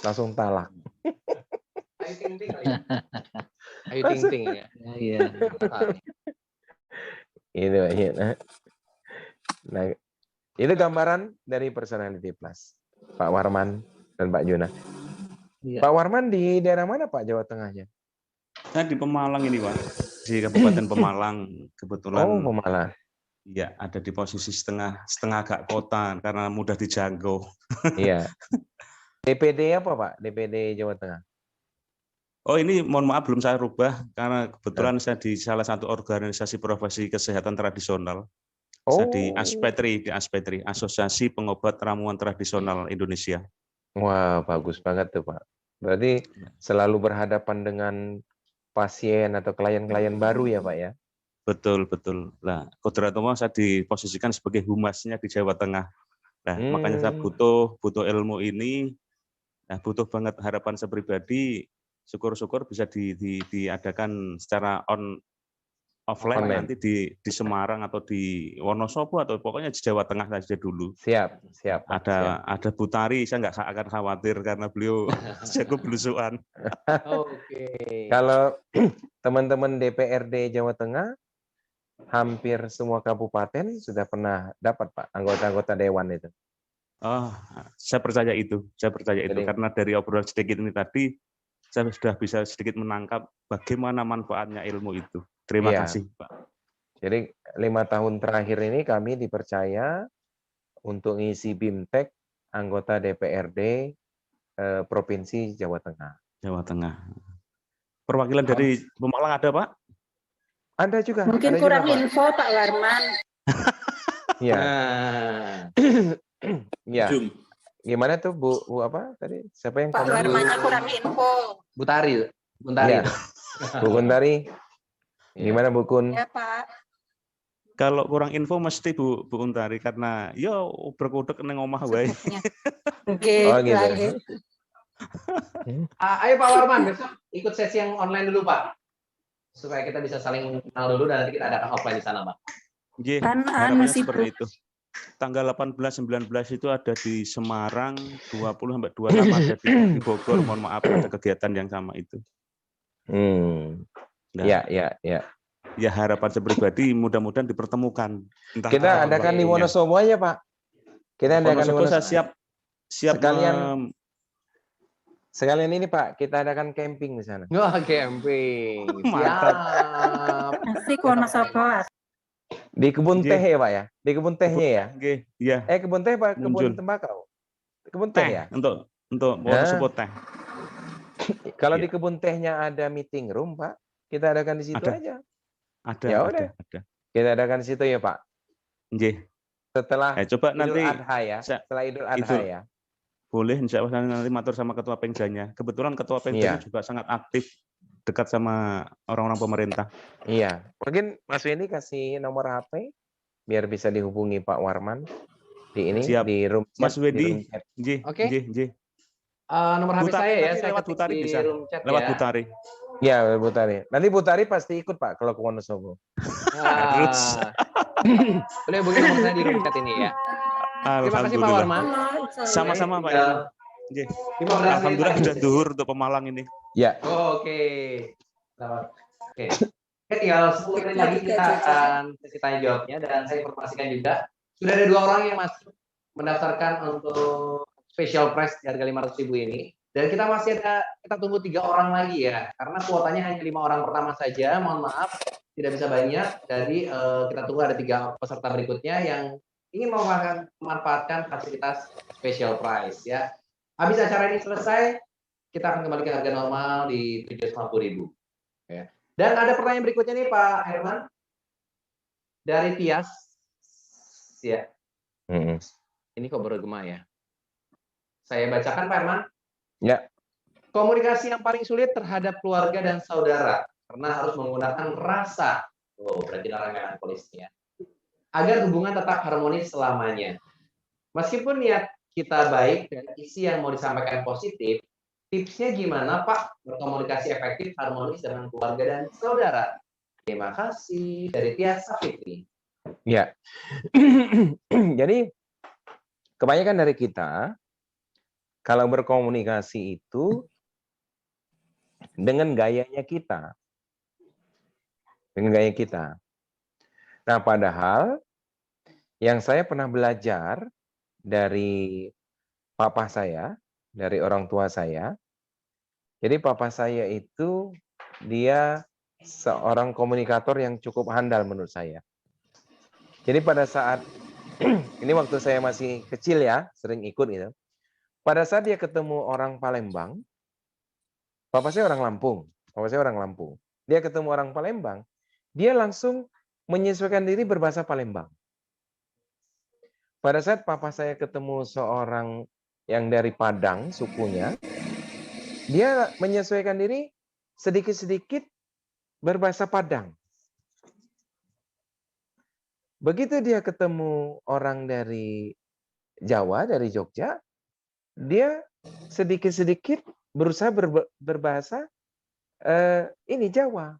Langsung talak. Ayu Ting Ting kali ya? Ayu Ting Ting ya. Iya. Itu Pak Juna. Nah, itu gambaran dari Personality Plus. Pak Warman dan Pak Juna. Iya. Pak Warman di daerah mana Pak Jawa Tengahnya? Saya di Pemalang ini Pak, di Kabupaten Pemalang kebetulan. Oh, Pemalang. Iya, ada di posisi setengah agak kota karena mudah dijangkau. Iya. DPD apa Pak? DPD Jawa Tengah. Oh ini mohon maaf belum saya rubah karena kebetulan saya di salah satu organisasi profesi kesehatan tradisional. Saya di ASPETRI, Asosiasi Pengobat Ramuan Tradisional Indonesia. Wah, bagus banget tuh Pak. Berarti selalu berhadapan dengan pasien atau klien-klien baru ya Pak ya? Betul. Nah, kodratnya saya diposisikan sebagai humasnya di Jawa Tengah. Nah, makanya saya butuh ilmu ini. Nah, butuh banget harapan saya pribadi. Syukur-syukur bisa diadakan secara offline Online. nanti di Semarang atau di Wonosobo atau pokoknya di Jawa Tengah saja dulu. Siap. Ada Bu Tari, saya nggak akan khawatir karena beliau jago belusuan. Oke. Kalau teman-teman DPRD Jawa Tengah, hampir semua kabupaten sudah pernah dapat Pak anggota-anggota dewan itu. Oh, saya percaya itu. Jadi- Karena dari obrolan sedikit ini tadi saya sudah bisa sedikit menangkap bagaimana manfaatnya ilmu itu. Terima Iya. kasih, Pak. Jadi 5 tahun terakhir ini kami dipercaya untuk ngisi BIMTEK anggota DPRD Provinsi Jawa Tengah. Jawa Tengah. Perwakilan dari Pemalang ada, Pak? Ada juga. Mungkin ada kurang juga, Pak. info Pak Warman. Iya. Nah, Iya. Gimana tuh Bu apa tadi? Siapa yang Pak komen? Warmannya kurang info. Bu Tari. Iya. Bu Kuntari. Gimana Bu Kun? Ya Pak. Kalau kurang info mesti Bu Untari karena yo berkudek neng omah wae. Oke, Oh, gitu. lanjut. Ayo Pak Warman, besok ikut sesi yang online dulu Pak. Supaya kita bisa saling kenal dulu dan nanti kita adakan offline di sana Pak. Nggih, Kan harapannya sibuk. seperti itu. Tanggal 18-19 itu ada di Semarang, 20 sampai 26 ada di Bogor. Mohon maaf ada kegiatan yang sama itu. Nah, Ya. ya harapan saya pribadi mudah-mudahan dipertemukan. Entah Kita kapan adakan di waktunya. Wonosobo aja, Pak. Kita adakan di Wonosobo saya Wonosobo. siap Sekalian ini, Pak, kita adakan camping di sana. Wah, camping. Mantap. Siap. Asik Wonosobo. Di kebun Nggih. teh ya, Pak ya? Di kebun tehnya ya? Nggih, iya. Kebun teh Pak, kebun Muncul. tembakau. Kebun teh Teh ya? untuk Wonosobo teh. Kalau Iya. di kebun tehnya ada meeting room, Pak, kita adakan di situ Ada. aja. Ada, Ya ada, udah. ada. Kita adakan di situ ya, Pak. Nggih. Setelah Coba Idul nanti Adha ya. Setelah Idul Adha ya. boleh insya Allah nanti matur sama ketua Pengdanya. Kebetulan ketua Pengdanya juga sangat aktif dekat sama orang-orang pemerintah. Iya. Mungkin Mas Wendy kasih nomor HP biar bisa dihubungi Pak Warman di ini Siap. di room chat. Mas Wendy. di room chat. Nggih, Oke. nggih. Nomor HP Bu Tari saya ya, nanti saya lewat ketik Bu Tari di bisa. room chat Lewat ya. Bu Tari. Ya, Bu Tari. Nanti Bu Tari pasti ikut Pak kalau ke Wonosobo. Harus. Boleh hubungi nomor saya di room chat ini ya. Terima kasih Pak Warman. Sama-sama Pak. Tinggal Nggih. 15 menit Alhamdulillah lagi. sudah duhur untuk Pemalang ini. Ya. Oke. Oke, tinggal 10 menit lagi kita akan sesi tanya jawabnya dan saya informasikan juga sudah ada 2 orang yang masuk mendaftarkan untuk special prize di harga 500.000 ini dan kita tunggu 3 orang lagi ya karena kuotanya hanya 5 orang pertama saja. Mohon maaf tidak bisa banyak. Jadi kita tunggu ada 3 peserta berikutnya yang ingin memanfaatkan fasilitas special prize ya. Habis acara ini selesai, kita akan kembali ke harga normal di 750.000. Ya. Dan ada pertanyaan berikutnya nih Pak Herman dari Tias. Ya. Ini kok bergema ya. Saya bacakan Pak Herman. Ya. Komunikasi yang paling sulit terhadap keluarga dan saudara karena harus menggunakan rasa. Oh, berarti larangan polisnya. Agar hubungan tetap harmonis selamanya. Meskipun niat kita baik dan isi yang mau disampaikan positif, tipsnya gimana Pak berkomunikasi efektif harmonis dengan keluarga dan saudara? Terima kasih dari Tias Safitri. Ya. Jadi kebanyakan dari kita Kalau berkomunikasi itu dengan gayanya kita. Dengan gaya kita. Nah, padahal yang saya pernah belajar dari papa saya, dari orang tua saya. Jadi papa saya itu dia seorang komunikator yang cukup handal menurut saya. Jadi pada saat ini waktu saya masih kecil ya, sering ikut gitu. Pada saat dia ketemu orang Palembang, papa saya orang Lampung, papa saya orang Lampung. Dia ketemu orang Palembang, dia langsung menyesuaikan diri berbahasa Palembang. Pada saat papa saya ketemu seorang yang dari Padang sukunya, dia menyesuaikan diri sedikit-sedikit berbahasa Padang. Begitu dia ketemu orang dari Jawa, dari Jogja, dia sedikit-sedikit berusaha berbahasa ini Jawa.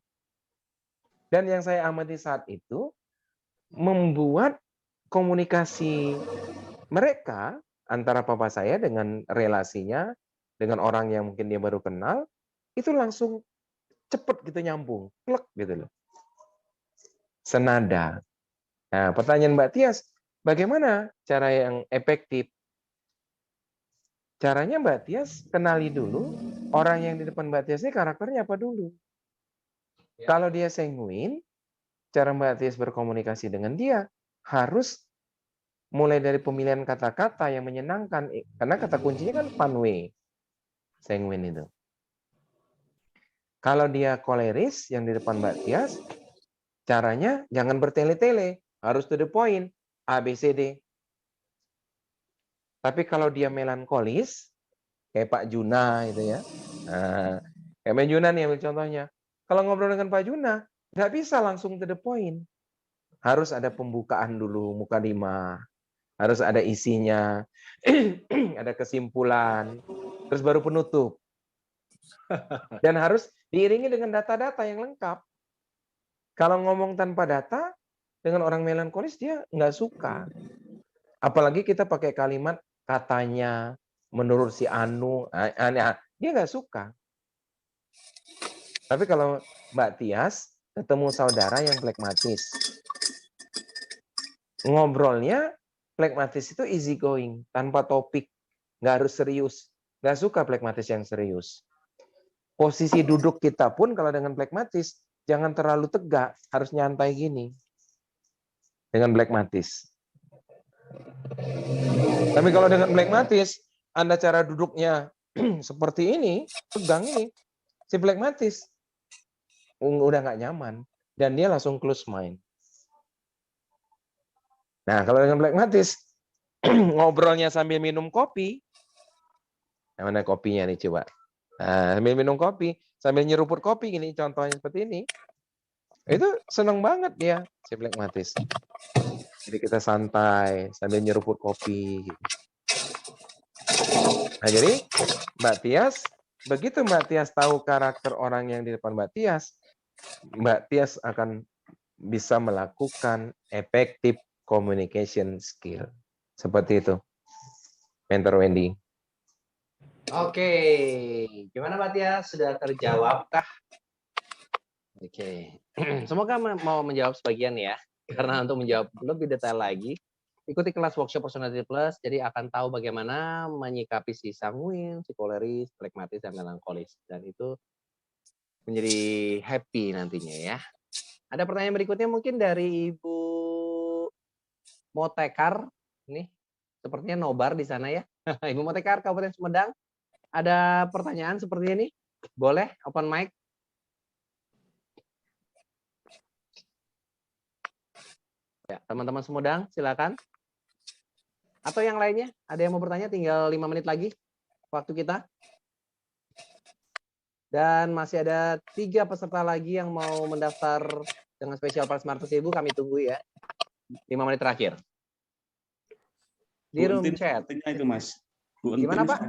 Dan yang saya amati saat itu, membuat komunikasi mereka antara papa saya dengan relasinya dengan orang yang mungkin dia baru kenal, itu langsung cepet gitu nyambung, plek gitu loh. Senada. Nah, pertanyaan Mbak Tias, bagaimana cara yang efektif? Caranya Mbak Tias kenali dulu orang yang di depan Mbak Tias ini karakternya apa dulu. Kalau dia sanguin, cara Mbak Tias berkomunikasi dengan dia harus mulai dari pemilihan kata-kata yang menyenangkan. Karena kata kuncinya kan fun way. Sanguin itu. Kalau dia koleris yang di depan Mbak Tias, caranya jangan bertele-tele. Harus to the point. A, B, C, D. Tapi kalau dia melankolis, kayak Pak Juna itu ya. Nah, kayak Pak Juna nih ambil contohnya. Kalau ngobrol dengan Pak Juna, nggak bisa langsung to the point. Harus ada pembukaan dulu, muka 5. Harus ada isinya, ada kesimpulan, terus baru penutup. Dan harus diiringi dengan data-data yang lengkap. Kalau ngomong tanpa data, dengan orang melankolis dia nggak suka. Apalagi kita pakai kalimat katanya, menurut si Anu, dia nggak suka. Tapi kalau Mbak Tias ketemu saudara yang flekmatis, ngobrolnya flekmatis itu easy going, tanpa topik, nggak harus serius. Nggak suka flekmatis yang serius. Posisi duduk kita pun kalau dengan flekmatis, jangan terlalu tegak, harus nyantai gini. Dengan flekmatis. Tapi kalau dengan flekmatis, Anda cara duduknya seperti ini, tegang ini, si flekmatis udah nggak nyaman. Dan dia langsung close mind. Nah, kalau dengan flekmatis, ngobrolnya sambil minum kopi, yang mana kopinya nih coba. Nah, sambil minum kopi, sambil nyeruput kopi gini, contohnya seperti ini. Itu seneng banget dia, si flekmatis. Jadi kita santai sambil nyeruput kopi. Nah, jadi Mbak Tias, begitu Mbak Tias tahu karakter orang yang di depan Mbak Tias akan bisa melakukan effective communication skill. Seperti itu. Mentor Wendy. Oke, gimana Mbak Tias? Sudah terjawab kah? Oke, semoga mau menjawab sebagian ya. Karena untuk menjawab lebih detail lagi, ikuti kelas workshop Personality Plus, jadi akan tahu bagaimana menyikapi si sanguin, si koleris, flekmatis, dan melankolis. Dan itu menjadi happy nantinya ya. Ada pertanyaan berikutnya mungkin dari Ibu Motekar. Nih, sepertinya nobar di sana ya. Ibu Motekar, Kabupaten Sumedang. Ada pertanyaan seperti ini? Boleh, open mic. Ya, teman-teman Sumedang, silakan. Atau yang lainnya, ada yang mau bertanya? Tinggal 5 menit lagi waktu kita. Dan masih ada 3 peserta lagi yang mau mendaftar dengan spesial price 500.000. Kami tunggu ya. 5 menit terakhir. Di room chat. Sepertinya itu Mas. Bu Entin. Gimana Pak?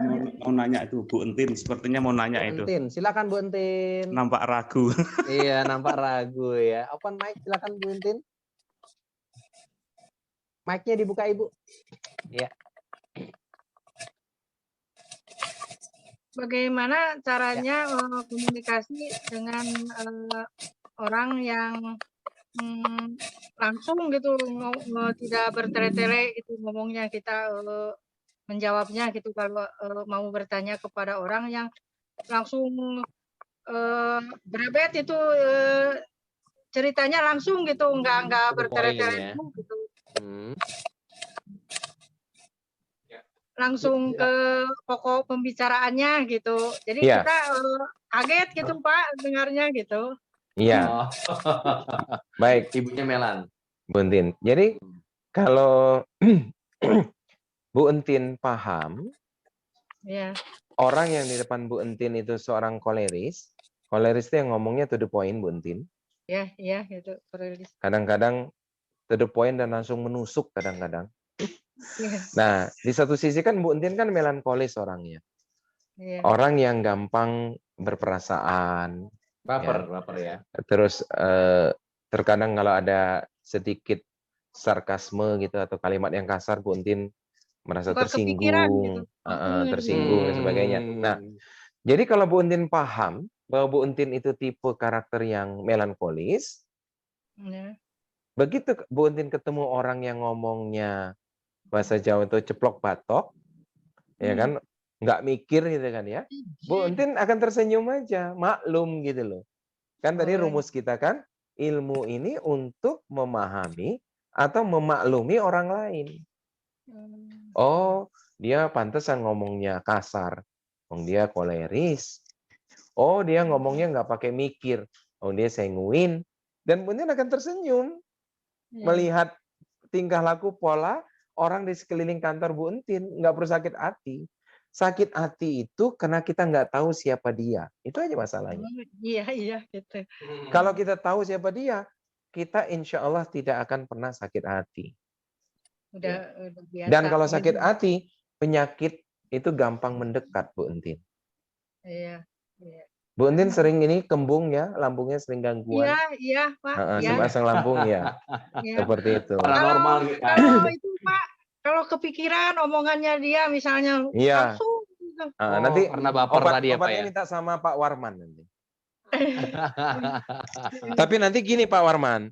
Mau nanya itu, Bu Entin. Sepertinya mau nanya Bu itu. Entin, silakan Bu Entin. Nampak ragu. Iya, nampak ragu ya. Open mic, silakan Bu Entin. Mic-nya dibuka Ibu. Iya. bagaimana caranya komunikasi dengan orang yang langsung gitu, tidak bertele-tele gitu ngomongnya, kita menjawabnya gitu kalau mau bertanya kepada orang yang langsung berebet itu ceritanya langsung gitu, nggak To the point bertele-tele ya. dulu gitu. Hmm. Langsung Ya. ke pokok pembicaraannya gitu. Jadi Iya. kita kaget gitu Pak dengarnya gitu. Iya, Oh. baik, Ibunya Melan. Bu Entin. Jadi kalau Bu Entin paham, Iya. orang yang di depan Bu Entin itu seorang koleris itu yang ngomongnya to the point, Bu Entin. Iya gitu. Kadang-kadang to the point dan langsung menusuk kadang-kadang. Iya. Nah, di satu sisi kan Bu Entin kan melankolis orangnya. Iya. Orang yang gampang berperasaan. Baper ya. Terus terkadang kalau ada sedikit sarkasme gitu atau kalimat yang kasar, Bu Entin merasa Suka kepikiran gitu. tersinggung, tersinggung dan sebagainya. Nah, Hmm. jadi kalau Bu Entin paham bahwa Bu Entin itu tipe karakter yang melankolis, Iya. begitu Bu Entin ketemu orang yang ngomongnya bahasa Jawa itu ceplok batok, ya kan, nggak mikir gitu kan ya, Bu Entin akan tersenyum aja, maklum gitu loh. Kan tadi rumus kita kan, ilmu ini untuk memahami atau memaklumi orang lain. Oh, dia pantesan ngomongnya kasar. Oh, dia koleris. Oh, dia ngomongnya nggak pakai mikir. Oh, dia sanguin. Dan Bu Entin akan tersenyum melihat tingkah laku pola orang di sekeliling kantor Bu Entin. Nggak perlu sakit hati. Sakit hati itu karena kita nggak tahu siapa dia. Itu aja masalahnya. Iya gitu. Kalau kita tahu siapa dia, kita insya Allah tidak akan pernah sakit hati. Udah biasa. Dan kalau sakit hati, penyakit itu gampang mendekat, Bu Entin. Iya. Bu Entin sering ini kembung ya, lambungnya sering gangguan. Iya Pak. Iya. Asam lambung ya. Seperti itu. Paranormal gitu. Kalau itu Pak, kalau kepikiran omongannya dia misalnya langsung gitu. Nanti karena baper tadi ya Pak obatnya ya. minta sama Pak Warman nanti. Tapi nanti gini Pak Warman,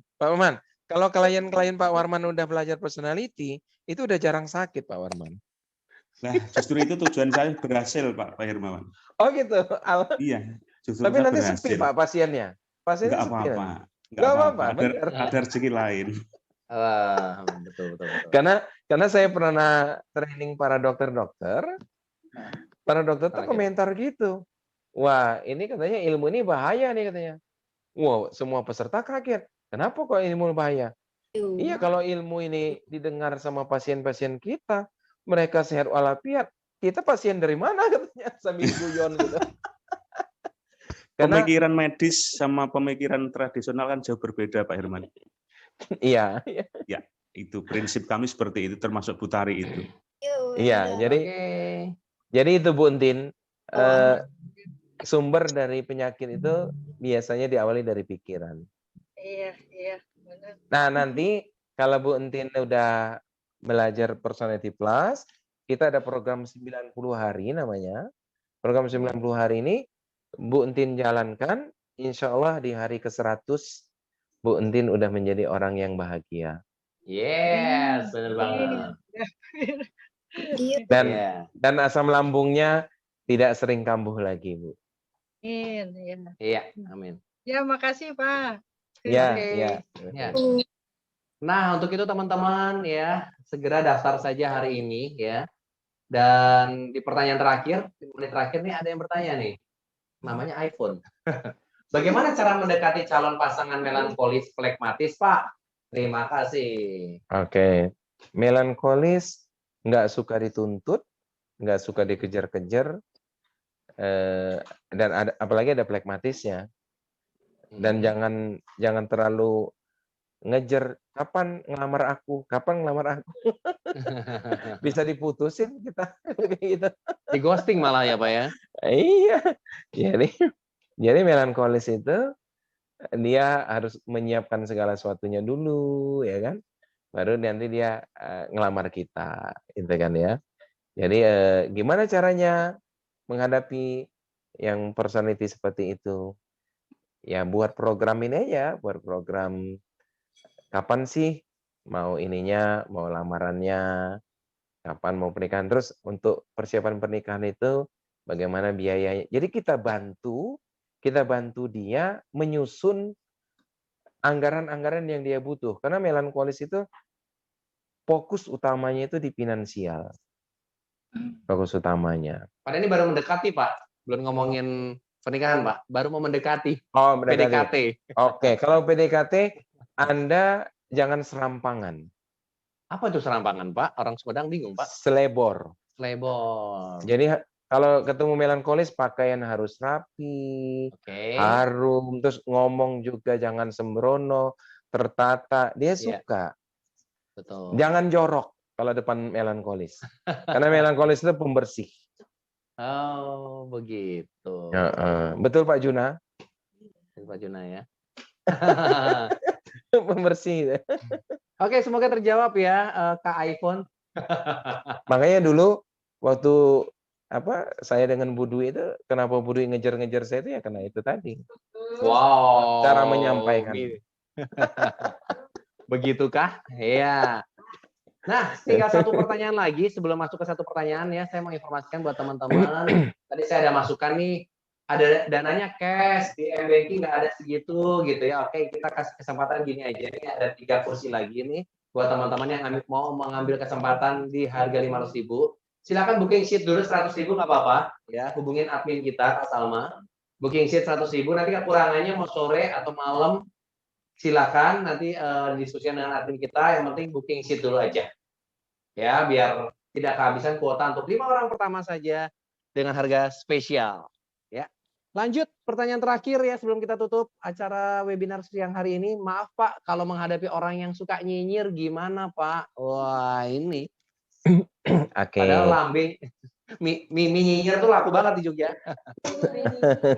kalau klien-klien Pak Warman udah belajar personality, itu udah jarang sakit Pak Warman. Nah, justru itu tujuan saya berhasil Pak Hermawan. Oh gitu. Iya, justru Tapi saya nanti berhasil. sepi Pak pasiennya. Pasiennya Nggak sepi. apa-apa. Nggak apa-apa. Ada rezeki lain. Betul. Karena saya pernah training para dokter-dokter. Para dokter tuh komentar gitu. Wah, ini katanya ilmu ini bahaya nih katanya. Wow, semua peserta kaget. Kenapa kok ilmu bahaya? Iya, kalau ilmu ini didengar sama pasien-pasien kita, mereka sehat walafiat, kita pasien dari mana katanya sambil guyon gitu. Pemikiran medis sama pemikiran tradisional kan jauh berbeda Pak Herman. Iya. Ya, itu prinsip kami seperti itu, termasuk Butari itu. Iya, jadi itu Bu Entin, sumber dari penyakit itu biasanya diawali dari pikiran. Iya, benar. Nah, nanti kalau Bu Entin udah belajar Personality Plus, kita ada program 90 hari namanya. Program 90 hari ini Bu Entin jalankan, insya Allah di hari ke-100 Bu Entin udah menjadi orang yang bahagia. Yes, benar banget. Dan asam lambungnya tidak sering kambuh lagi, Bu. Iya, amin. Ya, makasih Pak. Ya. Nah, untuk itu teman-teman ya, segera daftar saja hari ini ya. Dan di pertanyaan terakhir, di menit terakhir nih ada yang bertanya nih. Namanya iPhone. Bagaimana cara mendekati calon pasangan melankolis flekmatis, Pak? Terima kasih. Oke. Melankolis nggak suka dituntut, nggak suka dikejar-kejar, dan apalagi ada flekmatisnya. Dan jangan terlalu ngejar kapan ngelamar aku. Bisa diputusin kita gitu. Di ghosting malah ya, Pak ya. Iya. Jadi melankolis itu dia harus menyiapkan segala sesuatunya dulu, ya kan? Baru nanti dia ngelamar kita, gitu kan ya. Jadi gimana caranya? menghadapi yang personality seperti itu? Ya buat program ini aja, buat program kapan sih mau ininya, mau lamarannya, kapan mau pernikahan. Terus untuk persiapan pernikahan itu bagaimana biayanya. Jadi kita bantu dia menyusun anggaran-anggaran yang dia butuh. Karena melankolis itu fokus utamanya itu di finansial. Fokus utamanya. Padahal ini baru mendekati, Pak. Belum ngomongin pernikahan, Pak. Baru mau mendekati. Oh, PDKT. Oke, kalau PDKT Anda jangan serampangan. Apa itu serampangan, Pak? Orang Sumedang bingung, Pak. Selebor. Selebor. Jadi kalau ketemu melankolis pakaian harus rapi, harum, terus ngomong juga jangan sembrono, tertata. Dia suka. Betul. Jangan jorok kalau depan melankolis. Karena melankolis itu pembersih. Oh, begitu. Betul Pak Juna? Pak Juna ya. Pembersih. Oke, semoga terjawab ya Kak iPhone. Makanya dulu waktu saya dengan Bu Dwi itu, kenapa Bu Dwi ngejar-ngejar saya itu ya karena itu tadi. Wow. Cara menyampaikan. Begitukah? Iya. Nah, tinggal satu pertanyaan lagi sebelum masuk ke satu pertanyaan ya. Saya mau informasikan buat teman-teman. Tadi saya ada masukan nih, ada dananya cash di M-Banking nggak ada segitu gitu ya. Oke, kita kasih kesempatan gini aja. Ini ada 3 kursi lagi nih buat teman-teman yang mau mengambil kesempatan di harga 500.000. Silakan booking sheet dulu 100.000 nggak apa-apa ya. Hubungin admin kita Kak Salma. Booking sheet 100.000. Nanti kekurangannya mau sore atau malam silakan nanti diskusikan dengan admin kita. Yang penting booking sheet dulu aja ya, biar tidak kehabisan kuota untuk 5 orang pertama saja dengan harga spesial ya. Lanjut pertanyaan terakhir ya sebelum kita tutup acara webinar siang hari ini. Maaf Pak, kalau menghadapi orang yang suka nyinyir gimana Pak? Wah ini padahal lambing mie nyinyir tuh laku banget di Jogja.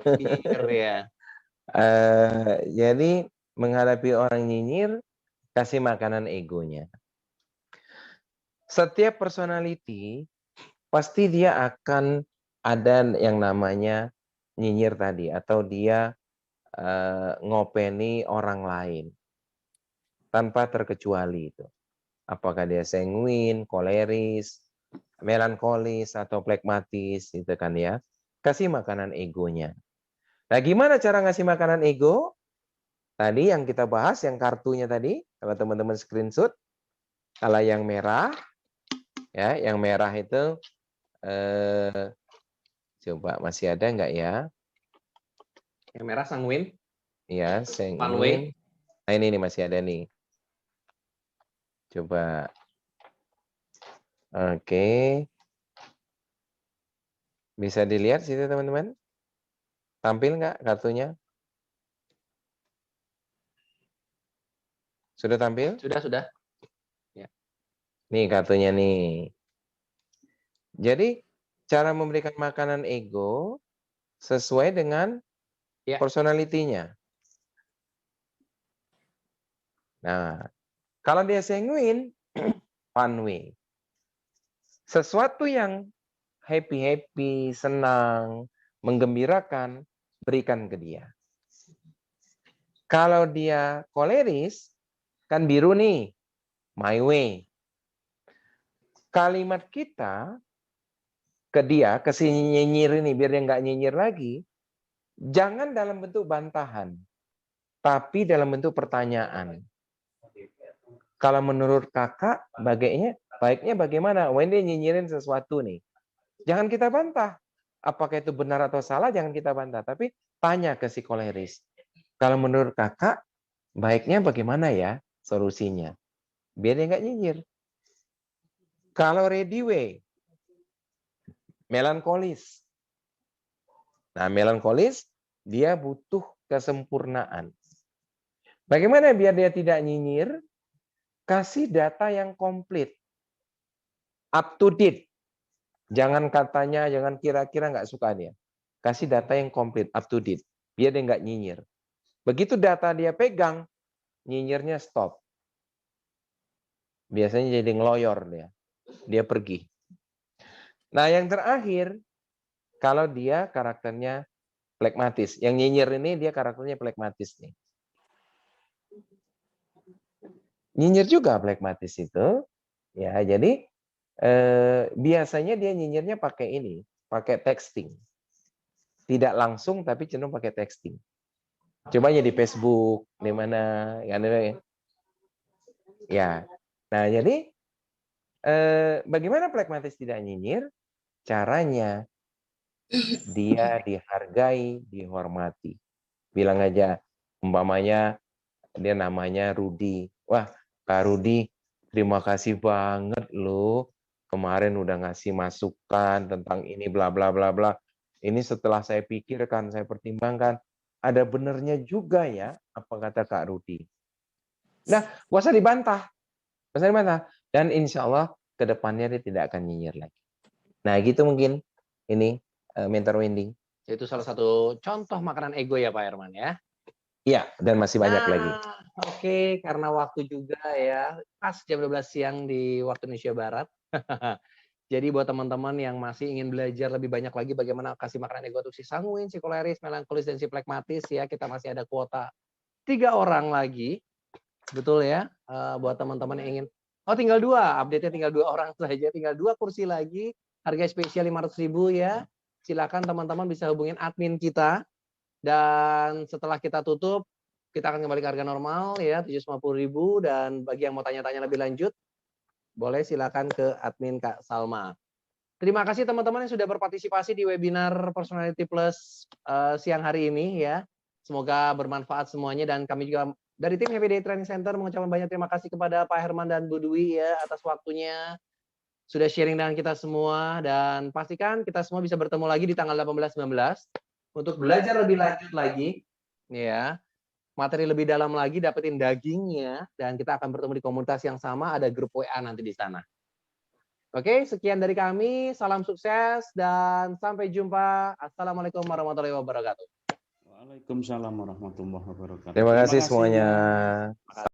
Nyinyir ya. Jadi menghadapi orang nyinyir, kasih makanan egonya. Setiap personality pasti dia akan ada yang namanya nyinyir tadi, atau dia ngopeni orang lain tanpa terkecuali itu. Apakah dia sanguin, koleris, melankolis, atau plekmatis, gitu kan ya. Kasih makanan egonya. Nah, gimana cara ngasih makanan ego? Tadi yang kita bahas, yang kartunya tadi, kalau teman-teman screenshot, kalau yang merah, ya, yang merah itu, coba masih ada nggak ya? Yang merah sanguin. Iya, sanguin. Nah ini nih masih ada nih. Coba. Oke. Bisa dilihat situ teman-teman? Tampil nggak kartunya? Sudah tampil? Sudah. Ya. Nih kartunya nih. Jadi cara memberikan makanan ego sesuai dengan personality-nya. Nah, kalau dia sanguin, fun way. Sesuatu yang happy-happy, senang, menggembirakan, berikan ke dia. Kalau dia koleris, kan biru nih, my way. Kalimat kita ke dia, ke si nyinyir ini, biar dia nggak nyinyir lagi, jangan dalam bentuk bantahan, tapi dalam bentuk pertanyaan. Kalau menurut kakak, baiknya bagaimana? When dia nyinyirin sesuatu nih, jangan kita bantah. Apakah itu benar atau salah, jangan kita bantah. Tapi tanya ke si koleris. Kalau menurut kakak, baiknya bagaimana ya solusinya? Biar dia nggak nyinyir. Kalau ready way, melankolis. Nah, melankolis, dia butuh kesempurnaan. Bagaimana biar dia tidak nyinyir? Kasih data yang komplit. Up to date. Jangan katanya, jangan kira-kira nggak suka dia. Kasih data yang komplit, up to date. Biar dia nggak nyinyir. Begitu data dia pegang, nyinyirnya stop. Biasanya jadi ngeloyor dia. Dia pergi. Nah yang terakhir, kalau dia karakternya plekmatis. Yang nyinyir ini dia karakternya plekmatis nih. Nyinyir juga plekmatis itu. Ya, jadi biasanya dia nyinyirnya pakai ini, pakai texting. Tidak langsung tapi cenderung pakai texting. Coba aja di Facebook, di mana ya. Nah, jadi bagaimana plekmatis tidak nyinyir? Caranya dia dihargai, dihormati. Bilang aja, umpamanya dia namanya Rudi. Wah, Kak Rudi, terima kasih banget loh. Kemarin udah ngasih masukan tentang ini bla bla bla bla. Ini setelah saya pikirkan, saya pertimbangkan, ada benernya juga ya apa kata Kak Rudi. Nah, gak usah dibantah. Gak usah dibantah. Dan insya Allah ke depannya dia tidak akan nyinyir lagi. Nah, gitu mungkin ini Mentor Wendy. Itu salah satu contoh makanan ego ya Pak Herman ya. Iya, dan masih banyak lagi. Oke, karena waktu juga ya, pas jam 12 siang di waktu Indonesia Barat. Jadi buat teman-teman yang masih ingin belajar lebih banyak lagi bagaimana kasih makanan ego untuk si sanguin, si koleris, melankolis, dan si plekmatis ya, kita masih ada kuota 3 orang lagi. Betul ya, buat teman-teman yang ingin, oh tinggal 2, update-nya tinggal 2 orang saja, tinggal 2 kursi lagi, harga spesial 500.000 ya. Silakan teman-teman bisa hubungin admin kita. Dan setelah kita tutup, kita akan kembali ke harga normal ya, 750.000. Dan bagi yang mau tanya-tanya lebih lanjut, boleh silakan ke admin Kak Salma. Terima kasih teman-teman yang sudah berpartisipasi di webinar Personality Plus siang hari ini ya. Semoga bermanfaat semuanya dan kami juga dari tim Happy Day Training Center mengucapkan banyak terima kasih kepada Pak Herman dan Bu Dwi ya atas waktunya. Sudah sharing dengan kita semua dan pastikan kita semua bisa bertemu lagi di tanggal 18-19 untuk belajar lebih lanjut lagi ya. Materi lebih dalam lagi, dapetin dagingnya dan kita akan bertemu di komunitas yang sama, ada grup WA nanti di sana. Oke, sekian dari kami, salam sukses dan sampai jumpa. Assalamualaikum warahmatullahi wabarakatuh. Waalaikumsalam warahmatullahi wabarakatuh. Terima kasih semuanya.